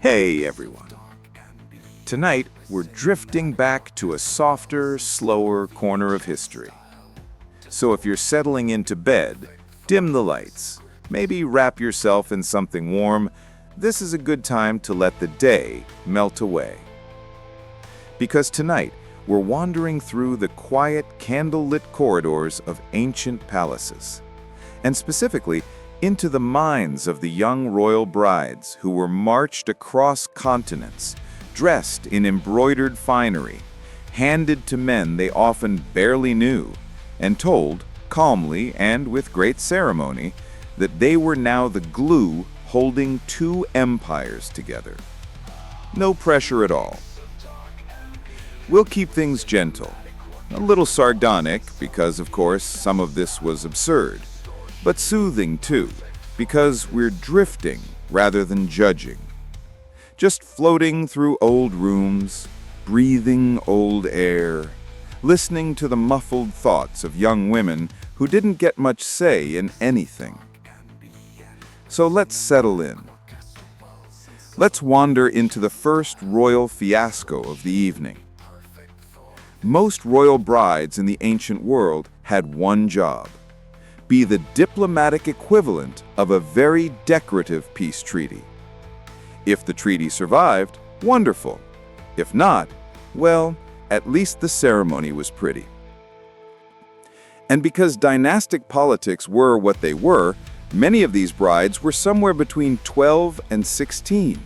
Hey everyone. Tonight, we're drifting back to a softer, slower corner of history. So if you're settling into bed, dim the lights, maybe wrap yourself in something warm. This is a good time to let the day melt away. Because tonight, we're wandering through the quiet, candlelit corridors of ancient palaces, and specifically into the minds of the young royal brides who were marched across continents, dressed in embroidered finery, handed to men they often barely knew, and told, calmly and with great ceremony, that they were now the glue holding two empires together. No pressure at all. We'll keep things gentle, a little sardonic, because of course some of this was absurd, but soothing too, because we're drifting rather than judging. Just floating through old rooms, breathing old air, listening to the muffled thoughts of young women who didn't get much say in anything. So let's settle in. Let's wander into the first royal fiasco of the evening. Most royal brides in the ancient world had one job: be the diplomatic equivalent of a very decorative peace treaty. If the treaty survived, wonderful. If not, well, at least the ceremony was pretty. And because dynastic politics were what they were, many of these brides were somewhere between 12 and 16.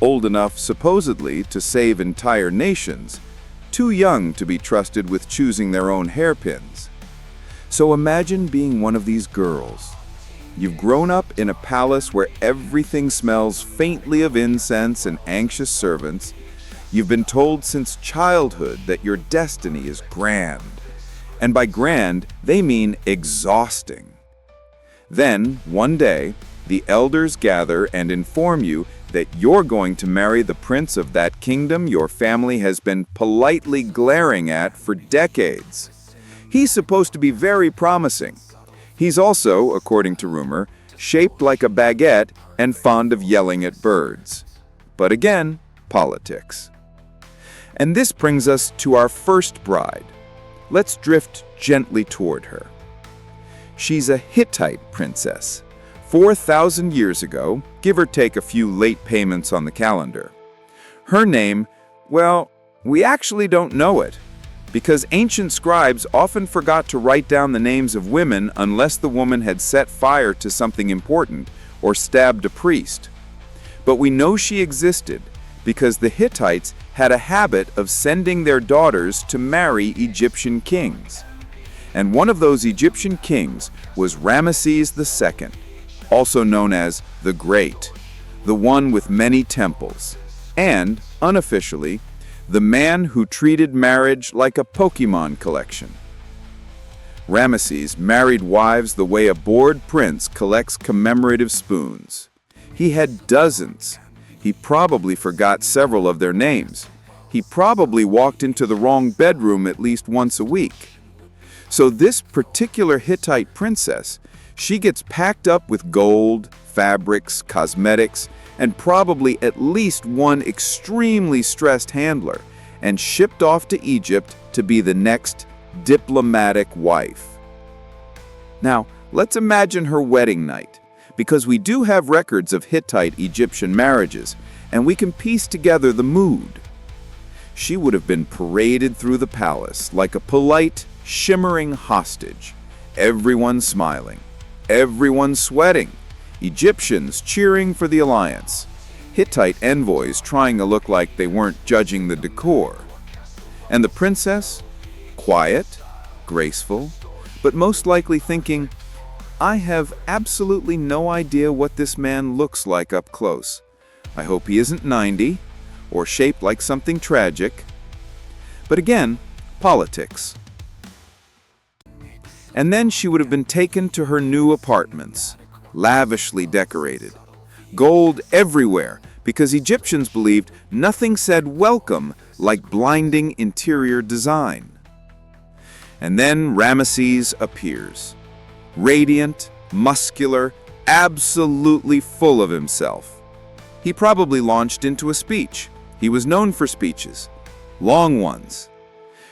Old enough, supposedly, to save entire nations, too young to be trusted with choosing their own hairpins. So imagine being one of these girls. You've grown up in a palace where everything smells faintly of incense and anxious servants. You've been told since childhood that your destiny is grand. And by grand, they mean exhausting. Then, one day, the elders gather and inform you that you're going to marry the prince of that kingdom your family has been politely glaring at for decades. He's supposed to be very promising. He's also, according to rumor, shaped like a baguette and fond of yelling at birds. But again, politics. And this brings us to our first bride. Let's drift gently toward her. She's a Hittite princess, 4,000 years ago, give or take a few late payments on the calendar. Her name, well, we actually don't know it, because ancient scribes often forgot to write down the names of women unless the woman had set fire to something important or stabbed a priest. But we know she existed because the Hittites had a habit of sending their daughters to marry Egyptian kings. And one of those Egyptian kings was Ramesses II, also known as the Great, the one with many temples, and, unofficially, the man who treated marriage like a Pokemon collection. Ramesses married wives the way a bored prince collects commemorative spoons. He had dozens. He probably forgot several of their names. He probably walked into the wrong bedroom at least once a week. So this particular Hittite princess, she gets packed up with gold, fabrics, cosmetics, and probably at least one extremely stressed handler, and shipped off to Egypt to be the next diplomatic wife. Now, let's imagine her wedding night, because we do have records of Hittite-Egyptian marriages, and we can piece together the mood. She would have been paraded through the palace like a polite, shimmering hostage, everyone smiling, everyone sweating, Egyptians cheering for the alliance, Hittite envoys trying to look like they weren't judging the decor. And the princess? Quiet, graceful, but most likely thinking, I have absolutely no idea what this man looks like up close. I hope he isn't 90, or shaped like something tragic. But again, politics. And then she would have been taken to her new apartments, lavishly decorated. Gold everywhere, because Egyptians believed nothing said welcome like blinding interior design. And then Ramesses appears, radiant, muscular, absolutely full of himself. he probably launched into a speech. He was known for speeches, long ones.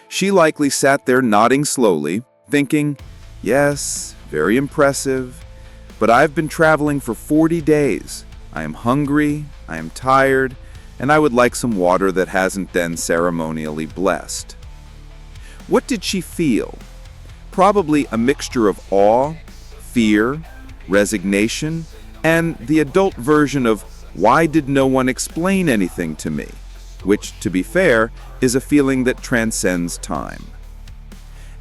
She likely sat there nodding slowly, thinking, yes, very impressive, but I've been traveling for 40 days. I am hungry, I am tired, and I would like some water that hasn't been ceremonially blessed. What did she feel? Probably a mixture of awe, fear, resignation, and the adult version of, why did no one explain anything to me? Which, to be fair, is a feeling that transcends time.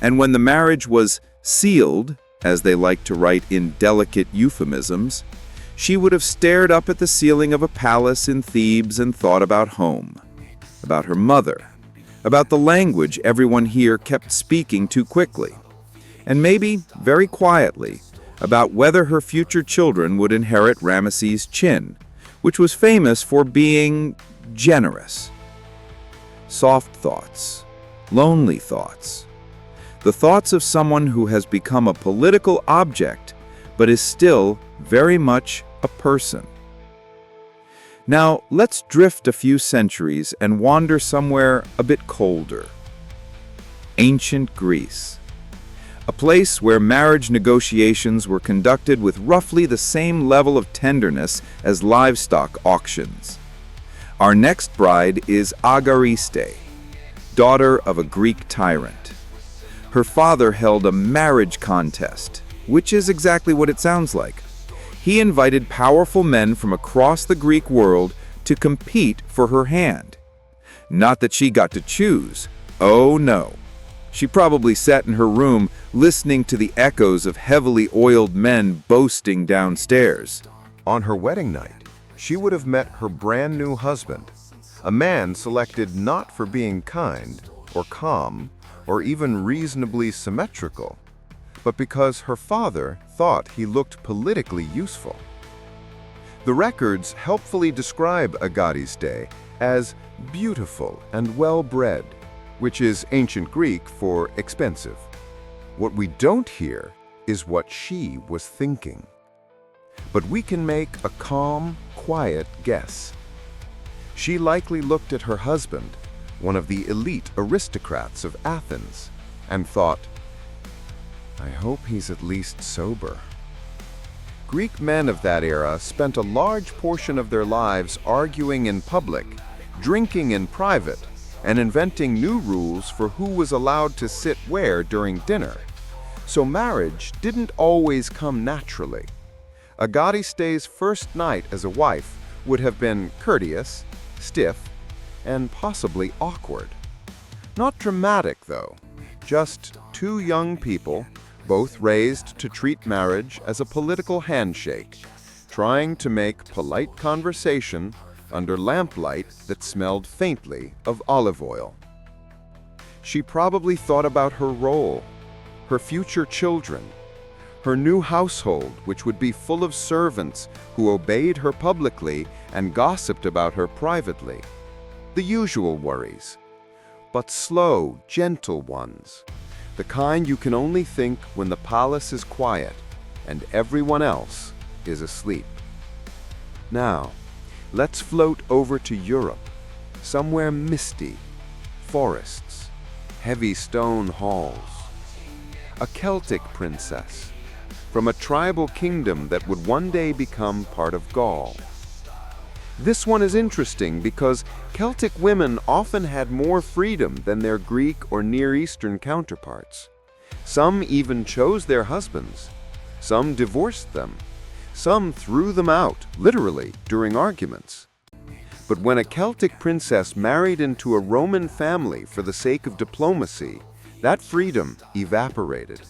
And when the marriage was sealed, as they like to write in delicate euphemisms, she would have stared up at the ceiling of a palace in Thebes and thought about home, about her mother, about the language everyone here kept speaking too quickly, and maybe, very quietly, about whether her future children would inherit Ramesses' chin, which was famous for being generous. Soft thoughts, lonely thoughts, the thoughts of someone who has become a political object but is still very much a person. Now, let's drift a few centuries and wander somewhere a bit colder. Ancient Greece. A place where marriage negotiations were conducted with roughly the same level of tenderness as livestock auctions. Our next bride is Agariste, daughter of a Greek tyrant. Her father held a marriage contest, which is exactly what it sounds like. He invited powerful men from across the Greek world to compete for her hand. Not that she got to choose. Oh no. She probably sat in her room listening to the echoes of heavily oiled men boasting downstairs. On her wedding night, she would have met her brand new husband, a man selected not for being kind or calm or even reasonably symmetrical, but because her father thought he looked politically useful. The records helpfully describe Agariste as beautiful and well-bred, which is ancient Greek for expensive. What we don't hear is what she was thinking. But we can make a calm, quiet guess. She likely looked at her husband, one of the elite aristocrats of Athens, and thought, I hope he's at least sober. Greek men of that era spent a large portion of their lives arguing in public, drinking in private, and inventing new rules for who was allowed to sit where during dinner. So marriage didn't always come naturally. Agariste's first night as a wife would have been courteous, stiff, and possibly awkward. Not dramatic, though. Just two young people, both raised to treat marriage as a political handshake, trying to make polite conversation under lamplight that smelled faintly of olive oil. She probably thought about her role, her future children, her new household, which would be full of servants who obeyed her publicly and gossiped about her privately. The usual worries, but slow, gentle ones, the kind you can only think when the palace is quiet and everyone else is asleep. Now, let's float over to Europe, somewhere misty, forests, heavy stone halls. A Celtic princess, from a tribal kingdom that would one day become part of Gaul. This one is interesting because Celtic women often had more freedom than their Greek or Near Eastern counterparts. Some even chose their husbands. Some divorced them. Some threw them out, literally, during arguments. But when a Celtic princess married into a Roman family for the sake of diplomacy, that freedom evaporated.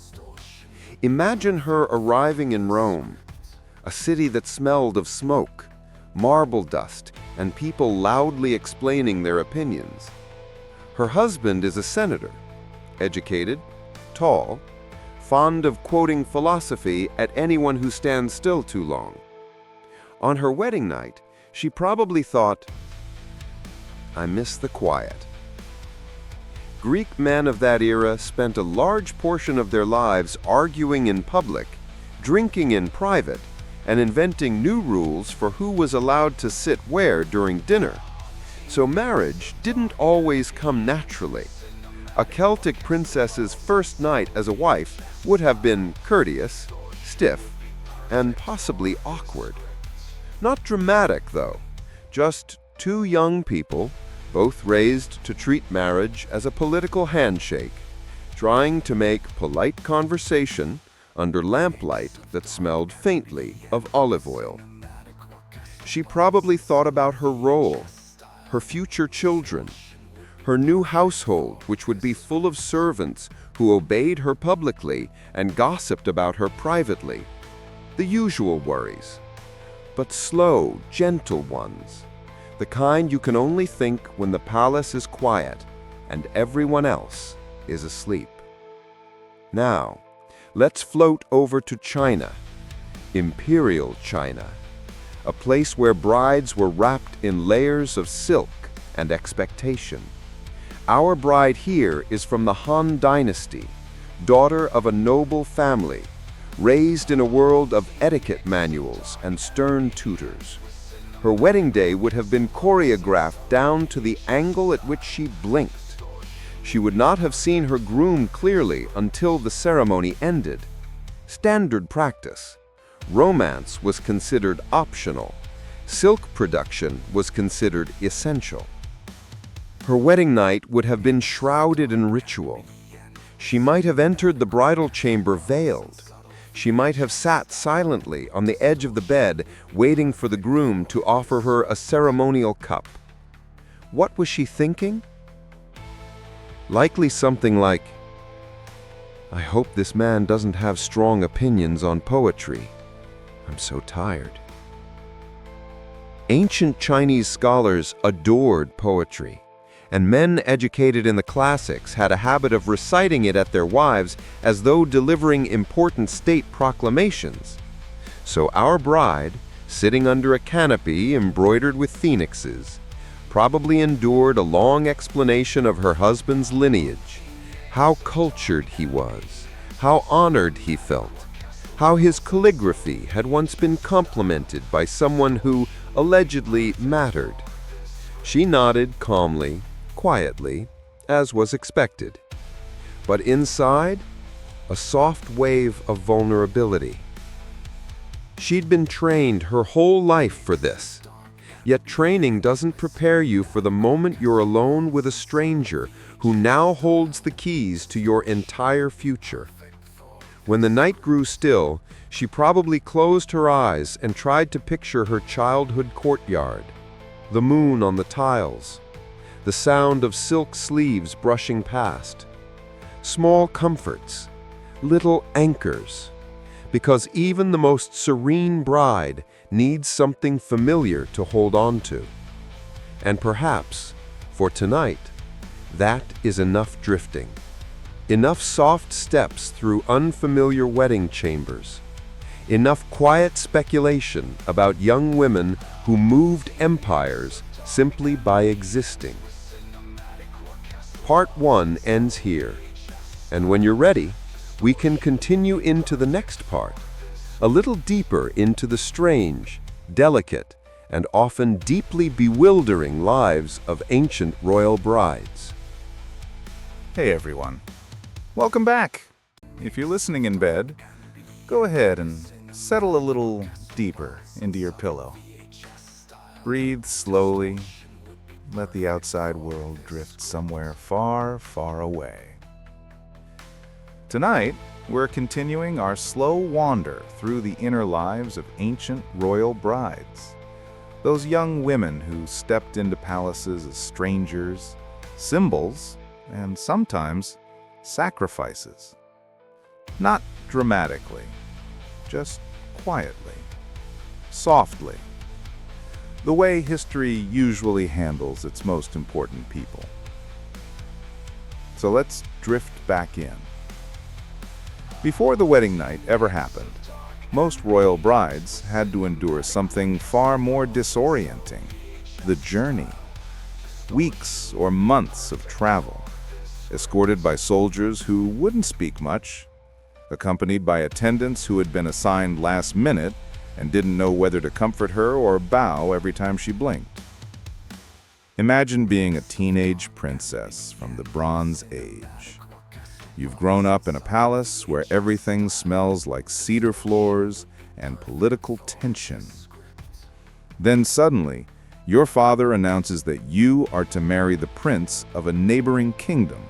Imagine her arriving in Rome, a city that smelled of smoke, marble dust, and people loudly explaining their opinions. Her husband is a senator, educated, tall, fond of quoting philosophy at anyone who stands still too long. On her wedding night, she probably thought, I miss the quiet. Greek men of that era spent a large portion of their lives arguing in public, drinking in private, and inventing new rules for who was allowed to sit where during dinner. So marriage didn't always come naturally. A Celtic princess's first night as a wife would have been courteous, stiff, and possibly awkward. Not dramatic, though. Just two young people, both raised to treat marriage as a political handshake, trying to make polite conversation under lamplight that smelled faintly of olive oil. She probably thought about her role, her future children, her new household, which would be full of servants who obeyed her publicly and gossiped about her privately. The usual worries, but slow, gentle ones, the kind you can only think when the palace is quiet and everyone else is asleep. Now, let's float over to China, Imperial China, a place where brides were wrapped in layers of silk and expectation. Our bride here is from the Han Dynasty, daughter of a noble family, raised in a world of etiquette manuals and stern tutors. Her wedding day would have been choreographed down to the angle at which she blinked. She would not have seen her groom clearly until the ceremony ended. Standard practice. Romance was considered optional. Silk production was considered essential. Her wedding night would have been shrouded in ritual. She might have entered the bridal chamber veiled. She might have sat silently on the edge of the bed, waiting for the groom to offer her a ceremonial cup. What was she thinking? Likely something like, "I hope this man doesn't have strong opinions on poetry. I'm so tired." Ancient Chinese scholars adored poetry, and men educated in the classics had a habit of reciting it at their wives as though delivering important state proclamations. So our bride, sitting under a canopy embroidered with phoenixes, probably endured a long explanation of her husband's lineage, how cultured he was, how honored he felt, how his calligraphy had once been complimented by someone who allegedly mattered. She nodded calmly, quietly, as was expected. But inside, a soft wave of vulnerability. She'd been trained her whole life for this. Yet training doesn't prepare you for the moment you're alone with a stranger who now holds the keys to your entire future. When the night grew still, she probably closed her eyes and tried to picture her childhood courtyard, the moon on the tiles, the sound of silk sleeves brushing past. Small comforts, little anchors, because even the most serene bride needs something familiar to hold on to. And perhaps, for tonight, that is enough drifting. Enough soft steps through unfamiliar wedding chambers. Enough quiet speculation about young women who moved empires simply by existing. Part 1 ends here, and when you're ready, we can continue into the next part, a little deeper into the strange, delicate, and often deeply bewildering lives of ancient royal brides. Hey everyone, welcome back. If you're listening in bed, go ahead and settle a little deeper into your pillow. Breathe slowly. Let the outside world drift somewhere far, far away. Tonight, we're continuing our slow wander through the inner lives of ancient royal brides. Those young women who stepped into palaces as strangers, symbols, and sometimes sacrifices. Not dramatically, just quietly, softly, the way history usually handles its most important people. So let's drift back in. Before the wedding night ever happened, most royal brides had to endure something far more disorienting: the journey. Weeks or months of travel, escorted by soldiers who wouldn't speak much, accompanied by attendants who had been assigned last minute, and didn't know whether to comfort her or bow every time she blinked. Imagine being a teenage princess from the Bronze Age. You've grown up in a palace where everything smells like cedar floors and political tension. Then suddenly, your father announces that you are to marry the prince of a neighboring kingdom.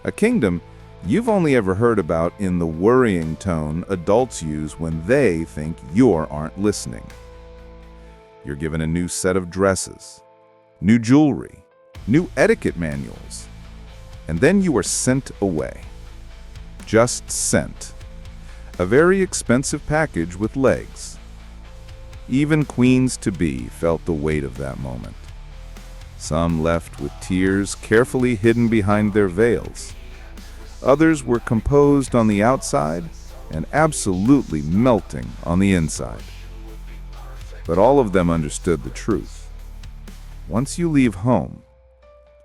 A kingdom you've only ever heard about in the worrying tone adults use when they think you aren't listening. You're given a new set of dresses, new jewelry, new etiquette manuals, and then you are sent away. Just sent. A very expensive package with legs. Even queens-to-be felt the weight of that moment. Some left with tears carefully hidden behind their veils. Others were composed on the outside and absolutely melting on the inside. But all of them understood the truth. Once you leave home,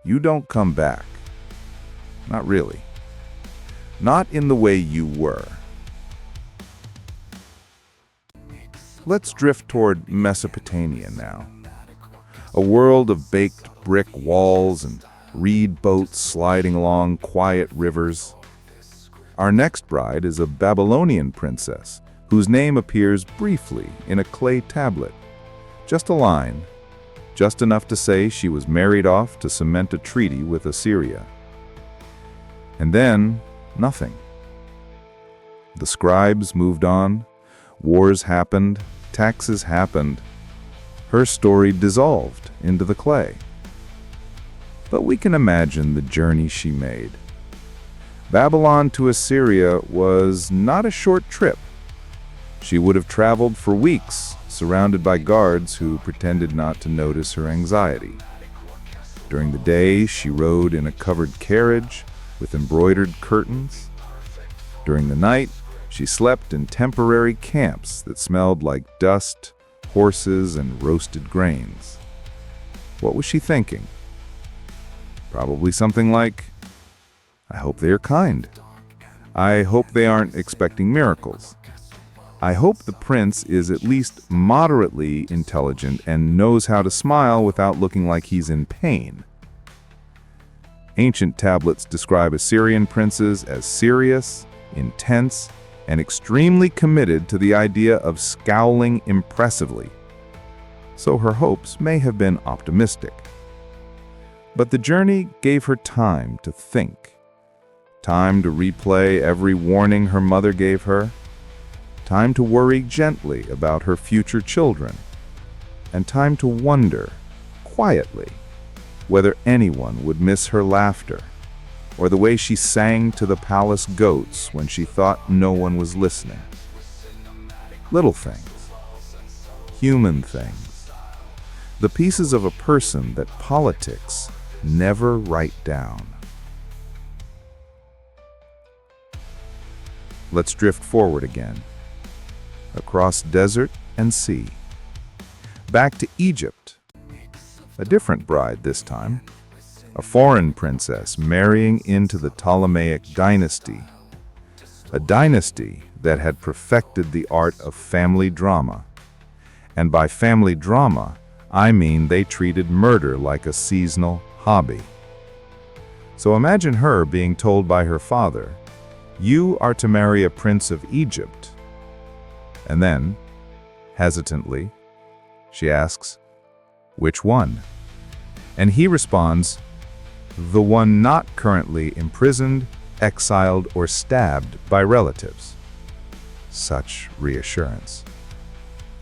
you don't come back. Not really. Not in the way you were. Let's drift toward Mesopotamia now. A world of baked brick walls and reed boats sliding along quiet rivers. Our next bride is a Babylonian princess whose name appears briefly in a clay tablet. Just a line, just enough to say she was married off to cement a treaty with Assyria. And then, nothing. The scribes moved on, wars happened, taxes happened. Her story dissolved into the clay. But we can imagine the journey she made. Babylon to Assyria was not a short trip. She would have traveled for weeks, surrounded by guards who pretended not to notice her anxiety. During the day, she rode in a covered carriage with embroidered curtains. During the night, she slept in temporary camps that smelled like dust, horses, and roasted grains. What was she thinking? Probably something like, I hope they are kind. I hope they aren't expecting miracles. I hope the prince is at least moderately intelligent and knows how to smile without looking like he's in pain. Ancient tablets describe Assyrian princes as serious, intense, and extremely committed to the idea of scowling impressively. So her hopes may have been optimistic. But the journey gave her time to think. Time to replay every warning her mother gave her. Time to worry gently about her future children. And time to wonder, quietly, whether anyone would miss her laughter, or the way she sang to the palace goats when she thought no one was listening. Little things. Human things. The pieces of a person that politics never write down. Let's drift forward again, across desert and sea, back to Egypt. A different bride this time, a foreign princess marrying into the Ptolemaic dynasty, a dynasty that had perfected the art of family drama. And by family drama, I mean they treated murder like a seasonal hobby. So imagine her being told by her father, "You are to marry a prince of Egypt." And then, hesitantly, she asks, "Which one?" And he responds, "The one not currently imprisoned, exiled, or stabbed by relatives." Such reassurance.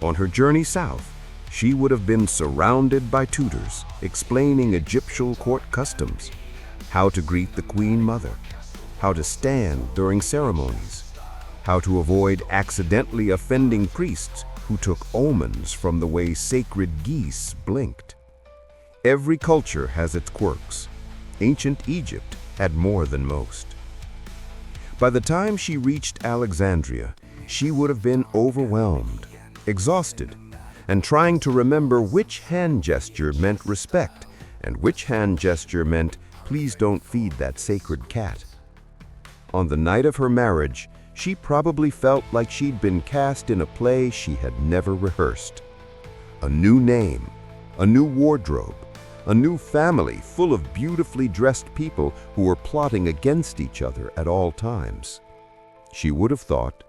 On her journey south, she would have been surrounded by tutors explaining Egyptian court customs, how to greet the queen mother, how to stand during ceremonies, how to avoid accidentally offending priests who took omens from the way sacred geese blinked. Every culture has its quirks. Ancient Egypt had more than most. By the time she reached Alexandria, she would have been overwhelmed, exhausted, and trying to remember which hand gesture meant respect and which hand gesture meant, please don't feed that sacred cat. On the night of her marriage, She probably felt like she'd been cast in a play she had never rehearsed. A new name, a new wardrobe, a new family full of beautifully dressed people who were plotting against each other at all times. She would have thought,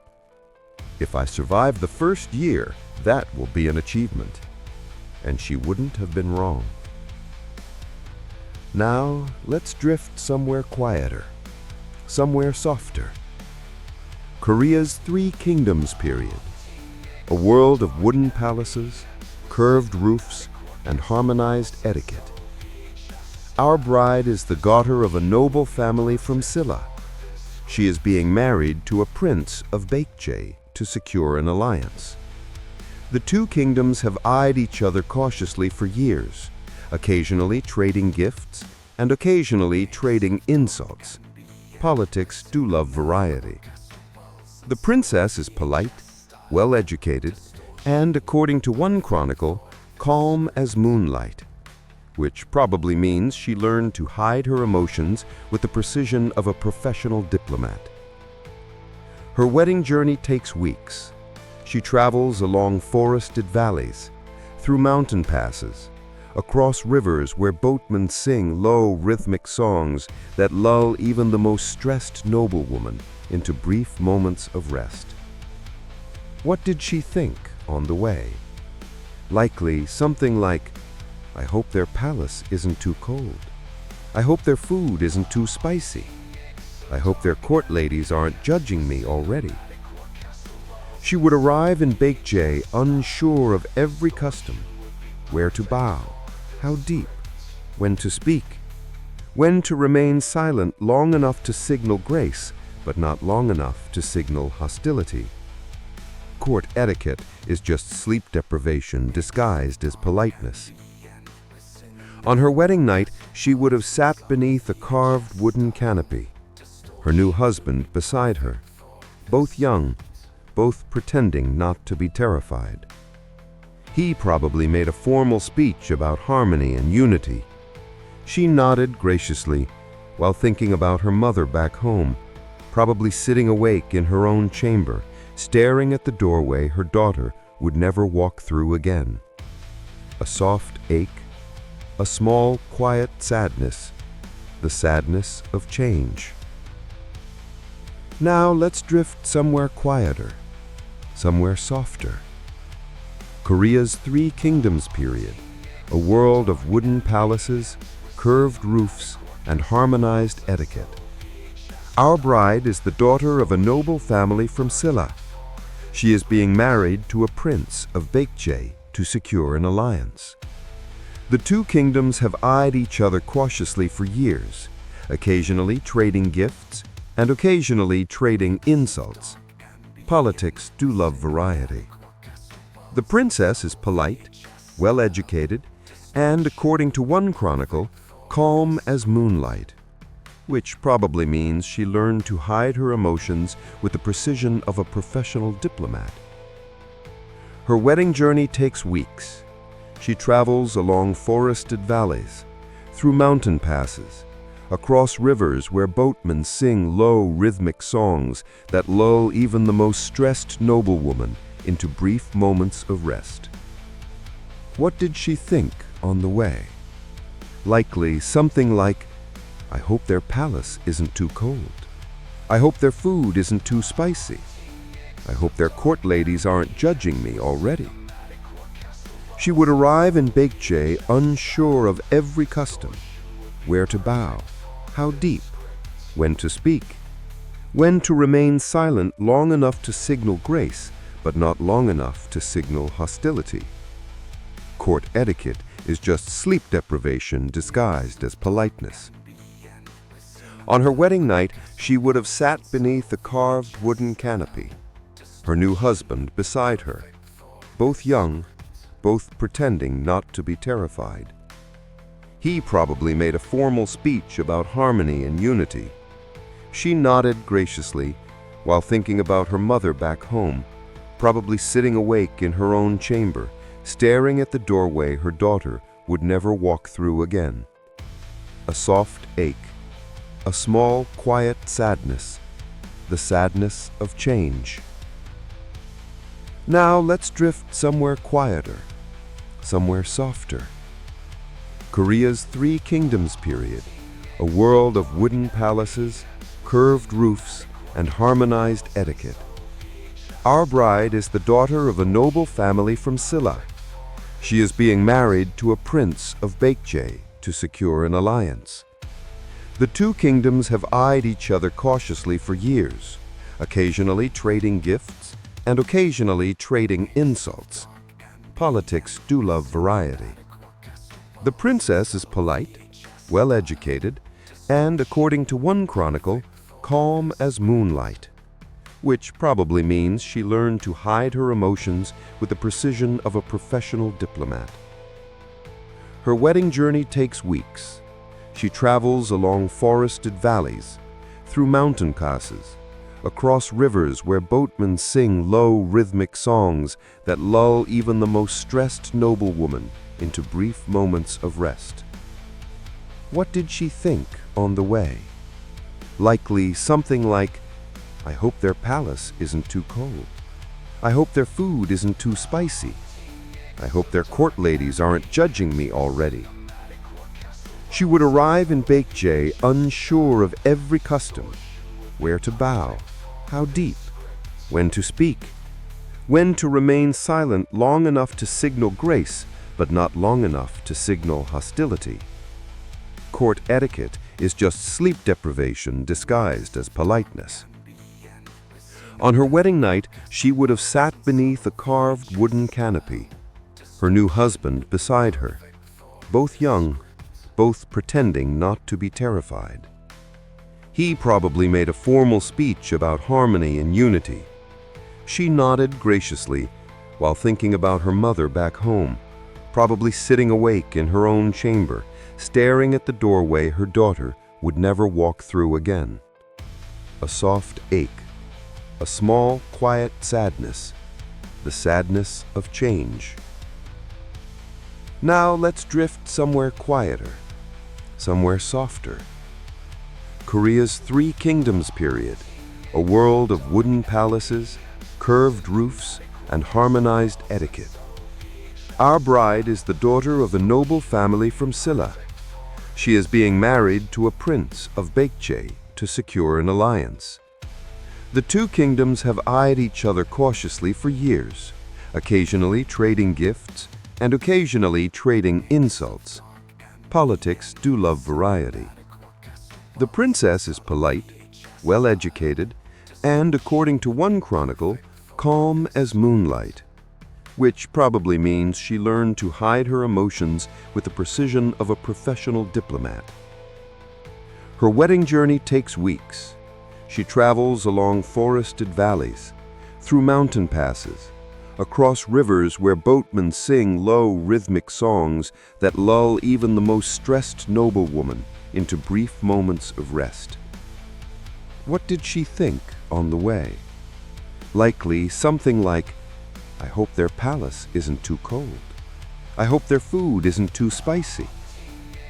if I survive the first year, that will be an achievement. And she wouldn't have been wrong. Now, let's drift somewhere quieter, somewhere softer. Korea's Three Kingdoms period. A world of wooden palaces, curved roofs, and harmonized etiquette. Our bride is the daughter of a noble family from Silla. She is being married to a prince of Baekje to secure an alliance. The two kingdoms have eyed each other cautiously for years, occasionally trading gifts and occasionally trading insults. Politics do love variety. The princess is polite, well-educated, and, according to one chronicle, calm as moonlight, which probably means she learned to hide her emotions with the precision of a professional diplomat. Her wedding journey takes weeks. She travels along forested valleys, through mountain passes, across rivers where boatmen sing low rhythmic songs that lull even the most stressed noblewoman into brief moments of rest. What did she think on the way? Likely something like, I hope their palace isn't too cold. I hope their food isn't too spicy. I hope their court ladies aren't judging me already. She would arrive in Baekje unsure of every custom, where to bow, how deep, when to speak, when to remain silent long enough to signal grace, but not long enough to signal hostility. Court etiquette is just sleep deprivation disguised as politeness. On her wedding night, she would have sat beneath a carved wooden canopy, her new husband beside her, both young, both pretending not to be terrified. He probably made a formal speech about harmony and unity. She nodded graciously while thinking about her mother back home, probably sitting awake in her own chamber, staring at the doorway her daughter would never walk through again. A soft ache, a small, quiet sadness, the sadness of change. Now let's drift somewhere quieter, somewhere softer. Korea's Three Kingdoms period, a world of wooden palaces, curved roofs, and harmonized etiquette. Our bride is the daughter of a noble family from Silla. She is being married to a prince of Baekje to secure an alliance. The two kingdoms have eyed each other cautiously for years, occasionally trading gifts and occasionally trading insults. Politics do love variety. The princess is polite, well-educated, and, according to one chronicle, calm as moonlight, which probably means she learned to hide her emotions with the precision of a professional diplomat. Her wedding journey takes weeks. She travels along forested valleys, through mountain passes, across rivers where boatmen sing low rhythmic songs that lull even the most stressed noblewoman into brief moments of rest. What did she think on the way? Likely something like, I hope their palace isn't too cold. I hope their food isn't too spicy. I hope their court ladies aren't judging me already. She would arrive in Baekje unsure of every custom, where to bow, how deep, when to speak, when to remain silent long enough to signal grace, but not long enough to signal hostility. Court etiquette is just sleep deprivation disguised as politeness. On her wedding night, she would have sat beneath a carved wooden canopy, her new husband beside her, both young, both pretending not to be terrified. He probably made a formal speech about harmony and unity. She nodded graciously while thinking about her mother back home, probably sitting awake in her own chamber, staring at the doorway her daughter would never walk through again. A soft ache, a small, quiet sadness, the sadness of change. Now let's drift somewhere quieter, somewhere softer. Korea's Three Kingdoms period, a world of wooden palaces, curved roofs, and harmonized etiquette. Our bride is the daughter of a noble family from Silla. She is being married to a prince of Baekje to secure an alliance. The two kingdoms have eyed each other cautiously for years, occasionally trading gifts and occasionally trading insults. Politics do love variety. The princess is polite, well-educated, and, according to one chronicle, calm as moonlight, which probably means she learned to hide her emotions with the precision of a professional diplomat. Her wedding journey takes weeks. She travels along forested valleys, through mountain passes, across rivers where boatmen sing low rhythmic songs that lull even the most stressed noblewoman into brief moments of rest. What did she think on the way? Likely something like, "I hope their palace isn't too cold. I hope their food isn't too spicy. I hope their court ladies aren't judging me already." She would arrive in Baekje unsure of every custom, where to bow, how deep, when to speak, when to remain silent long enough to signal grace, but not long enough to signal hostility. Court etiquette is just sleep deprivation disguised as politeness. On her wedding night, she would have sat beneath a carved wooden canopy, her new husband beside her, both young, both pretending not to be terrified. He probably made a formal speech about harmony and unity. She nodded graciously while thinking about her mother back home, probably sitting awake in her own chamber, staring at the doorway her daughter would never walk through again. A soft ache, a small, quiet sadness, the sadness of change. Now let's drift somewhere quieter, somewhere softer. Korea's Three Kingdoms period, a world of wooden palaces, curved roofs, and harmonized etiquette. Our bride is the daughter of a noble family from Silla. She is being married to a prince of Baekje to secure an alliance. The two kingdoms have eyed each other cautiously for years, occasionally trading gifts and occasionally trading insults. Politics do love variety. The princess is polite, well-educated, and, according to one chronicle, calm as moonlight, which probably means she learned to hide her emotions with the precision of a professional diplomat. Her wedding journey takes weeks. She travels along forested valleys, through mountain passes, across rivers where boatmen sing low rhythmic songs that lull even the most stressed noblewoman into brief moments of rest. What did she think on the way? Likely something like, "I hope their palace isn't too cold. I hope their food isn't too spicy.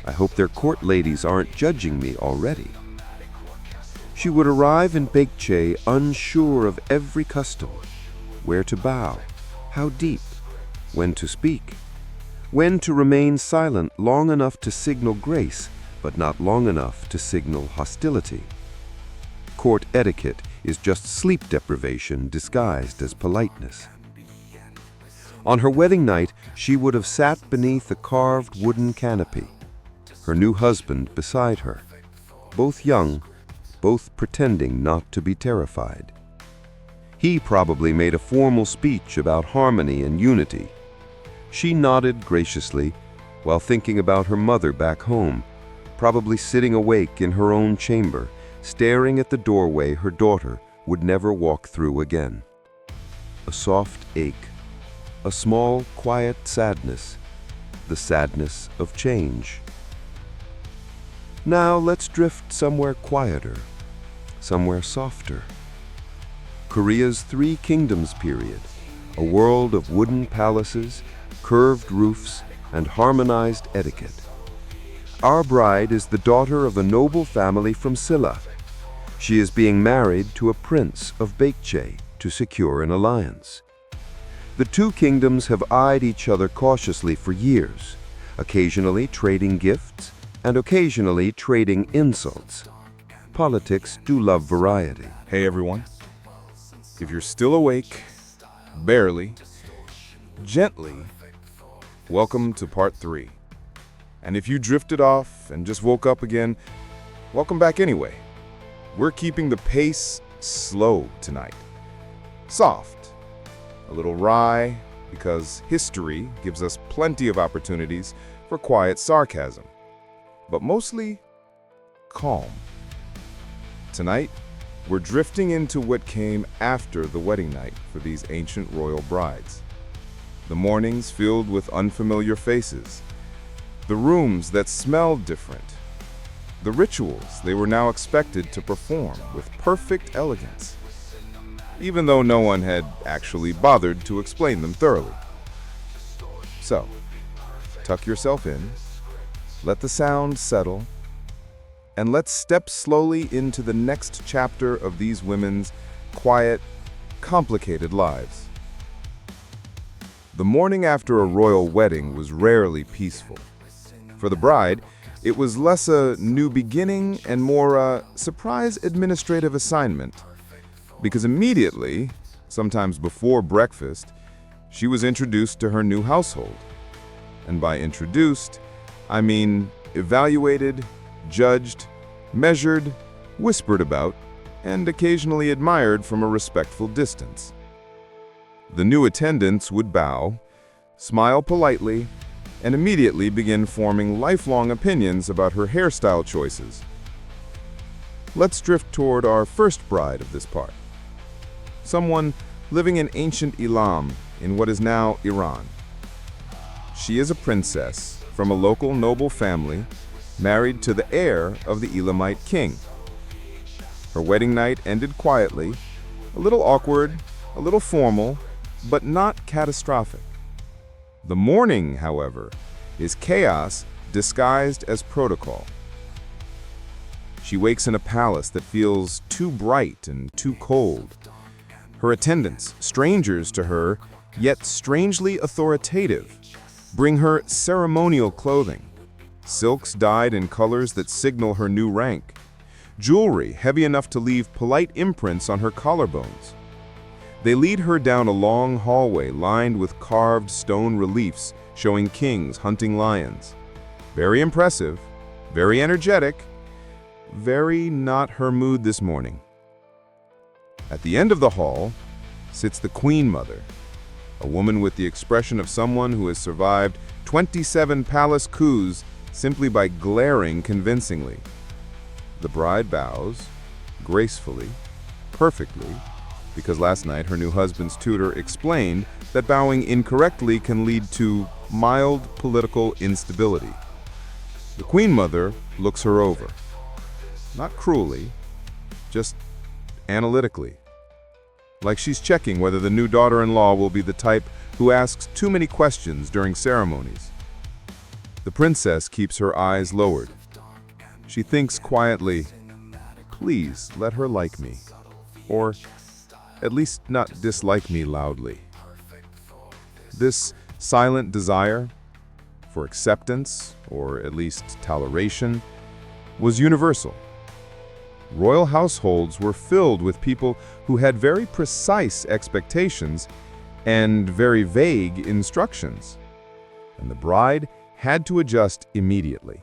I hope their court ladies aren't judging me already." She would arrive in Baekje unsure of every custom, where to bow, how deep, when to speak, when to remain silent long enough to signal grace, but not long enough to signal hostility. Court etiquette is just sleep deprivation disguised as politeness. On her wedding night, she would have sat beneath a carved wooden canopy, her new husband beside her, both young, both pretending not to be terrified. He probably made a formal speech about harmony and unity. She nodded graciously while thinking about her mother back home, probably sitting awake in her own chamber, staring at the doorway her daughter would never walk through again. A soft ache, a small, quiet sadness, the sadness of change. Now let's drift somewhere quieter, somewhere softer. Korea's Three Kingdoms period, a world of wooden palaces, curved roofs, and harmonized etiquette. Our bride is the daughter of a noble family from Silla. She is being married to a prince of Baekje to secure an alliance. The two kingdoms have eyed each other cautiously for years, occasionally trading gifts and occasionally trading insults. Politics do love variety. Hey everyone, if you're still awake, barely, gently, welcome to part 3. And if you drifted off and just woke up again, welcome back anyway. We're keeping the pace slow tonight. Soft, a little wry, because history gives us plenty of opportunities for quiet sarcasm, but mostly calm. Tonight, we're drifting into what came after the wedding night for these ancient royal brides. The mornings filled with unfamiliar faces, the rooms that smelled different, the rituals they were now expected to perform with perfect elegance, even though no one had actually bothered to explain them thoroughly. So, tuck yourself in, let the sound settle, and let's step slowly into the next chapter of these women's quiet, complicated lives. The morning after a royal wedding was rarely peaceful. For the bride, it was less a new beginning and more a surprise administrative assignment, because immediately, sometimes before breakfast, she was introduced to her new household. And by introduced, I mean evaluated, judged, measured, whispered about, and occasionally admired from a respectful distance. The new attendants would bow, smile politely, and immediately begin forming lifelong opinions about her hairstyle choices. Let's drift toward our first bride of this part. Someone living in ancient Elam in what is now Iran. She is a princess from a local noble family, married to the heir of the Elamite king. Her wedding night ended quietly, a little awkward, a little formal, but not catastrophic. The morning, however, is chaos disguised as protocol. She wakes in a palace that feels too bright and too cold. Her attendants, strangers to her, yet strangely authoritative, bring her ceremonial clothing, silks dyed in colors that signal her new rank, jewelry heavy enough to leave polite imprints on her collarbones. They lead her down a long hallway lined with carved stone reliefs showing kings hunting lions. Very impressive, very energetic, very not her mood this morning. At the end of the hall sits the Queen Mother, a woman with the expression of someone who has survived 27 palace coups simply by glaring convincingly. The bride bows, gracefully, perfectly, because last night her new husband's tutor explained that bowing incorrectly can lead to mild political instability. The Queen Mother looks her over, not cruelly, just analytically, like she's checking whether the new daughter-in-law will be the type who asks too many questions during ceremonies. The princess keeps her eyes lowered. She thinks quietly, please let her like me, or at least not dislike me loudly. This silent desire for acceptance, or at least toleration, was universal. Royal households were filled with people who had very precise expectations and very vague instructions, and the bride had to adjust immediately.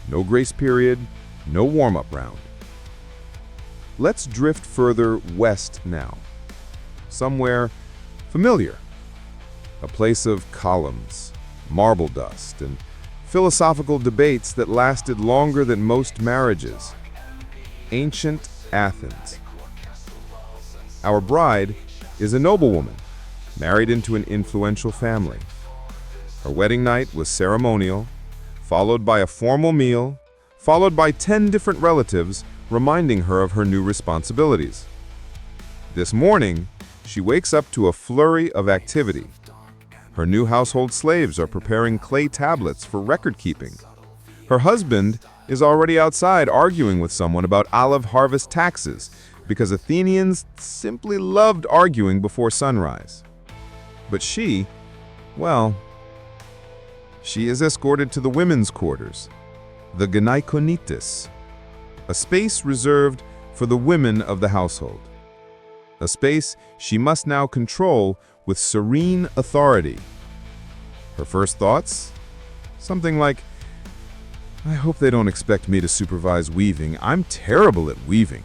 No grace period, no warm-up round. Let's drift further west now, somewhere familiar, a place of columns, marble dust, and philosophical debates that lasted longer than most marriages. Ancient Athens. Our bride is a noblewoman, married into an influential family. Her wedding night was ceremonial, followed by a formal meal, followed by 10 different relatives reminding her of her new responsibilities. This morning, she wakes up to a flurry of activity. Her new household slaves are preparing clay tablets for record-keeping. Her husband is already outside arguing with someone about olive harvest taxes because Athenians simply loved arguing before sunrise. But she, well, she is escorted to the women's quarters, the gynaikonitis, a space reserved for the women of the household. A space she must now control with serene authority. Her first thoughts? Something like, I hope they don't expect me to supervise weaving. I'm terrible at weaving.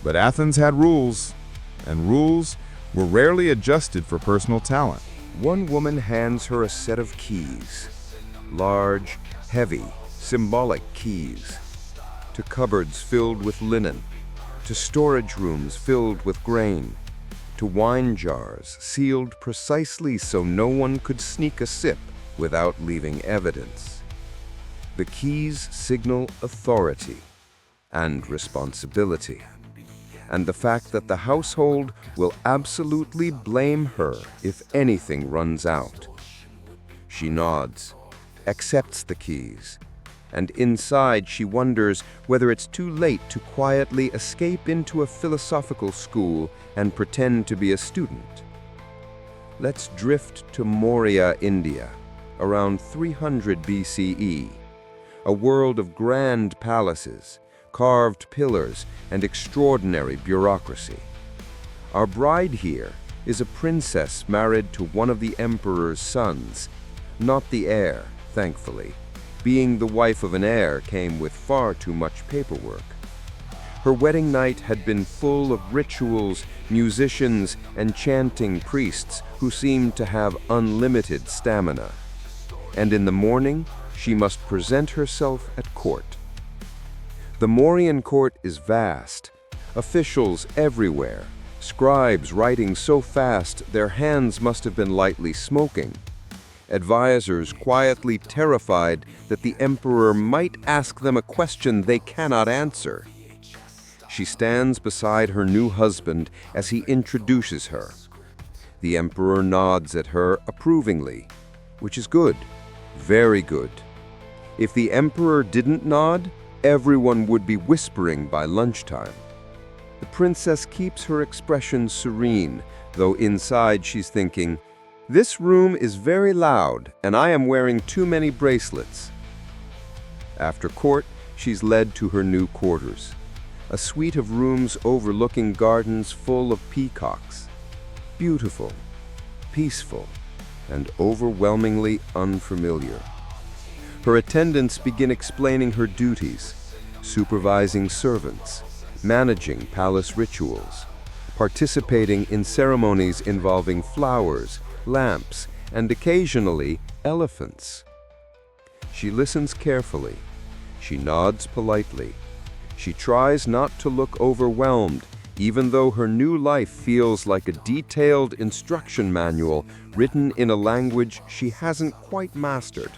But Athens had rules, and rules were rarely adjusted for personal talent. One woman hands her a set of keys, large, heavy, symbolic keys, to cupboards filled with linen, to storage rooms filled with grain, to wine jars sealed precisely so no one could sneak a sip without leaving evidence. The keys signal authority and responsibility, and the fact that the household will absolutely blame her if anything runs out. She nods, accepts the keys, and inside she wonders whether it's too late to quietly escape into a philosophical school and pretend to be a student. Let's drift to Maurya, India, around 300 BCE, a world of grand palaces, carved pillars, and extraordinary bureaucracy. Our bride here is a princess married to one of the emperor's sons, not the heir, thankfully. Being the wife of an heir came with far too much paperwork. Her wedding night had been full of rituals, musicians, and chanting priests who seemed to have unlimited stamina. And in the morning, she must present herself at court. The Mauryan court is vast, officials everywhere, scribes writing so fast their hands must have been lightly smoking, advisors quietly terrified that the emperor might ask them a question they cannot answer. She stands beside her new husband as he introduces her. The emperor nods at her approvingly, which is good, very good. If the emperor didn't nod, everyone would be whispering by lunchtime. The princess keeps her expression serene, though inside she's thinking, this room is very loud and I am wearing too many bracelets. After court, she's led to her new quarters, a suite of rooms overlooking gardens full of peacocks. Beautiful, peaceful, and overwhelmingly unfamiliar. Her attendants begin explaining her duties, supervising servants, managing palace rituals, participating in ceremonies involving flowers, lamps, and occasionally elephants. She listens carefully. She nods politely. She tries not to look overwhelmed, even though her new life feels like a detailed instruction manual written in a language she hasn't quite mastered.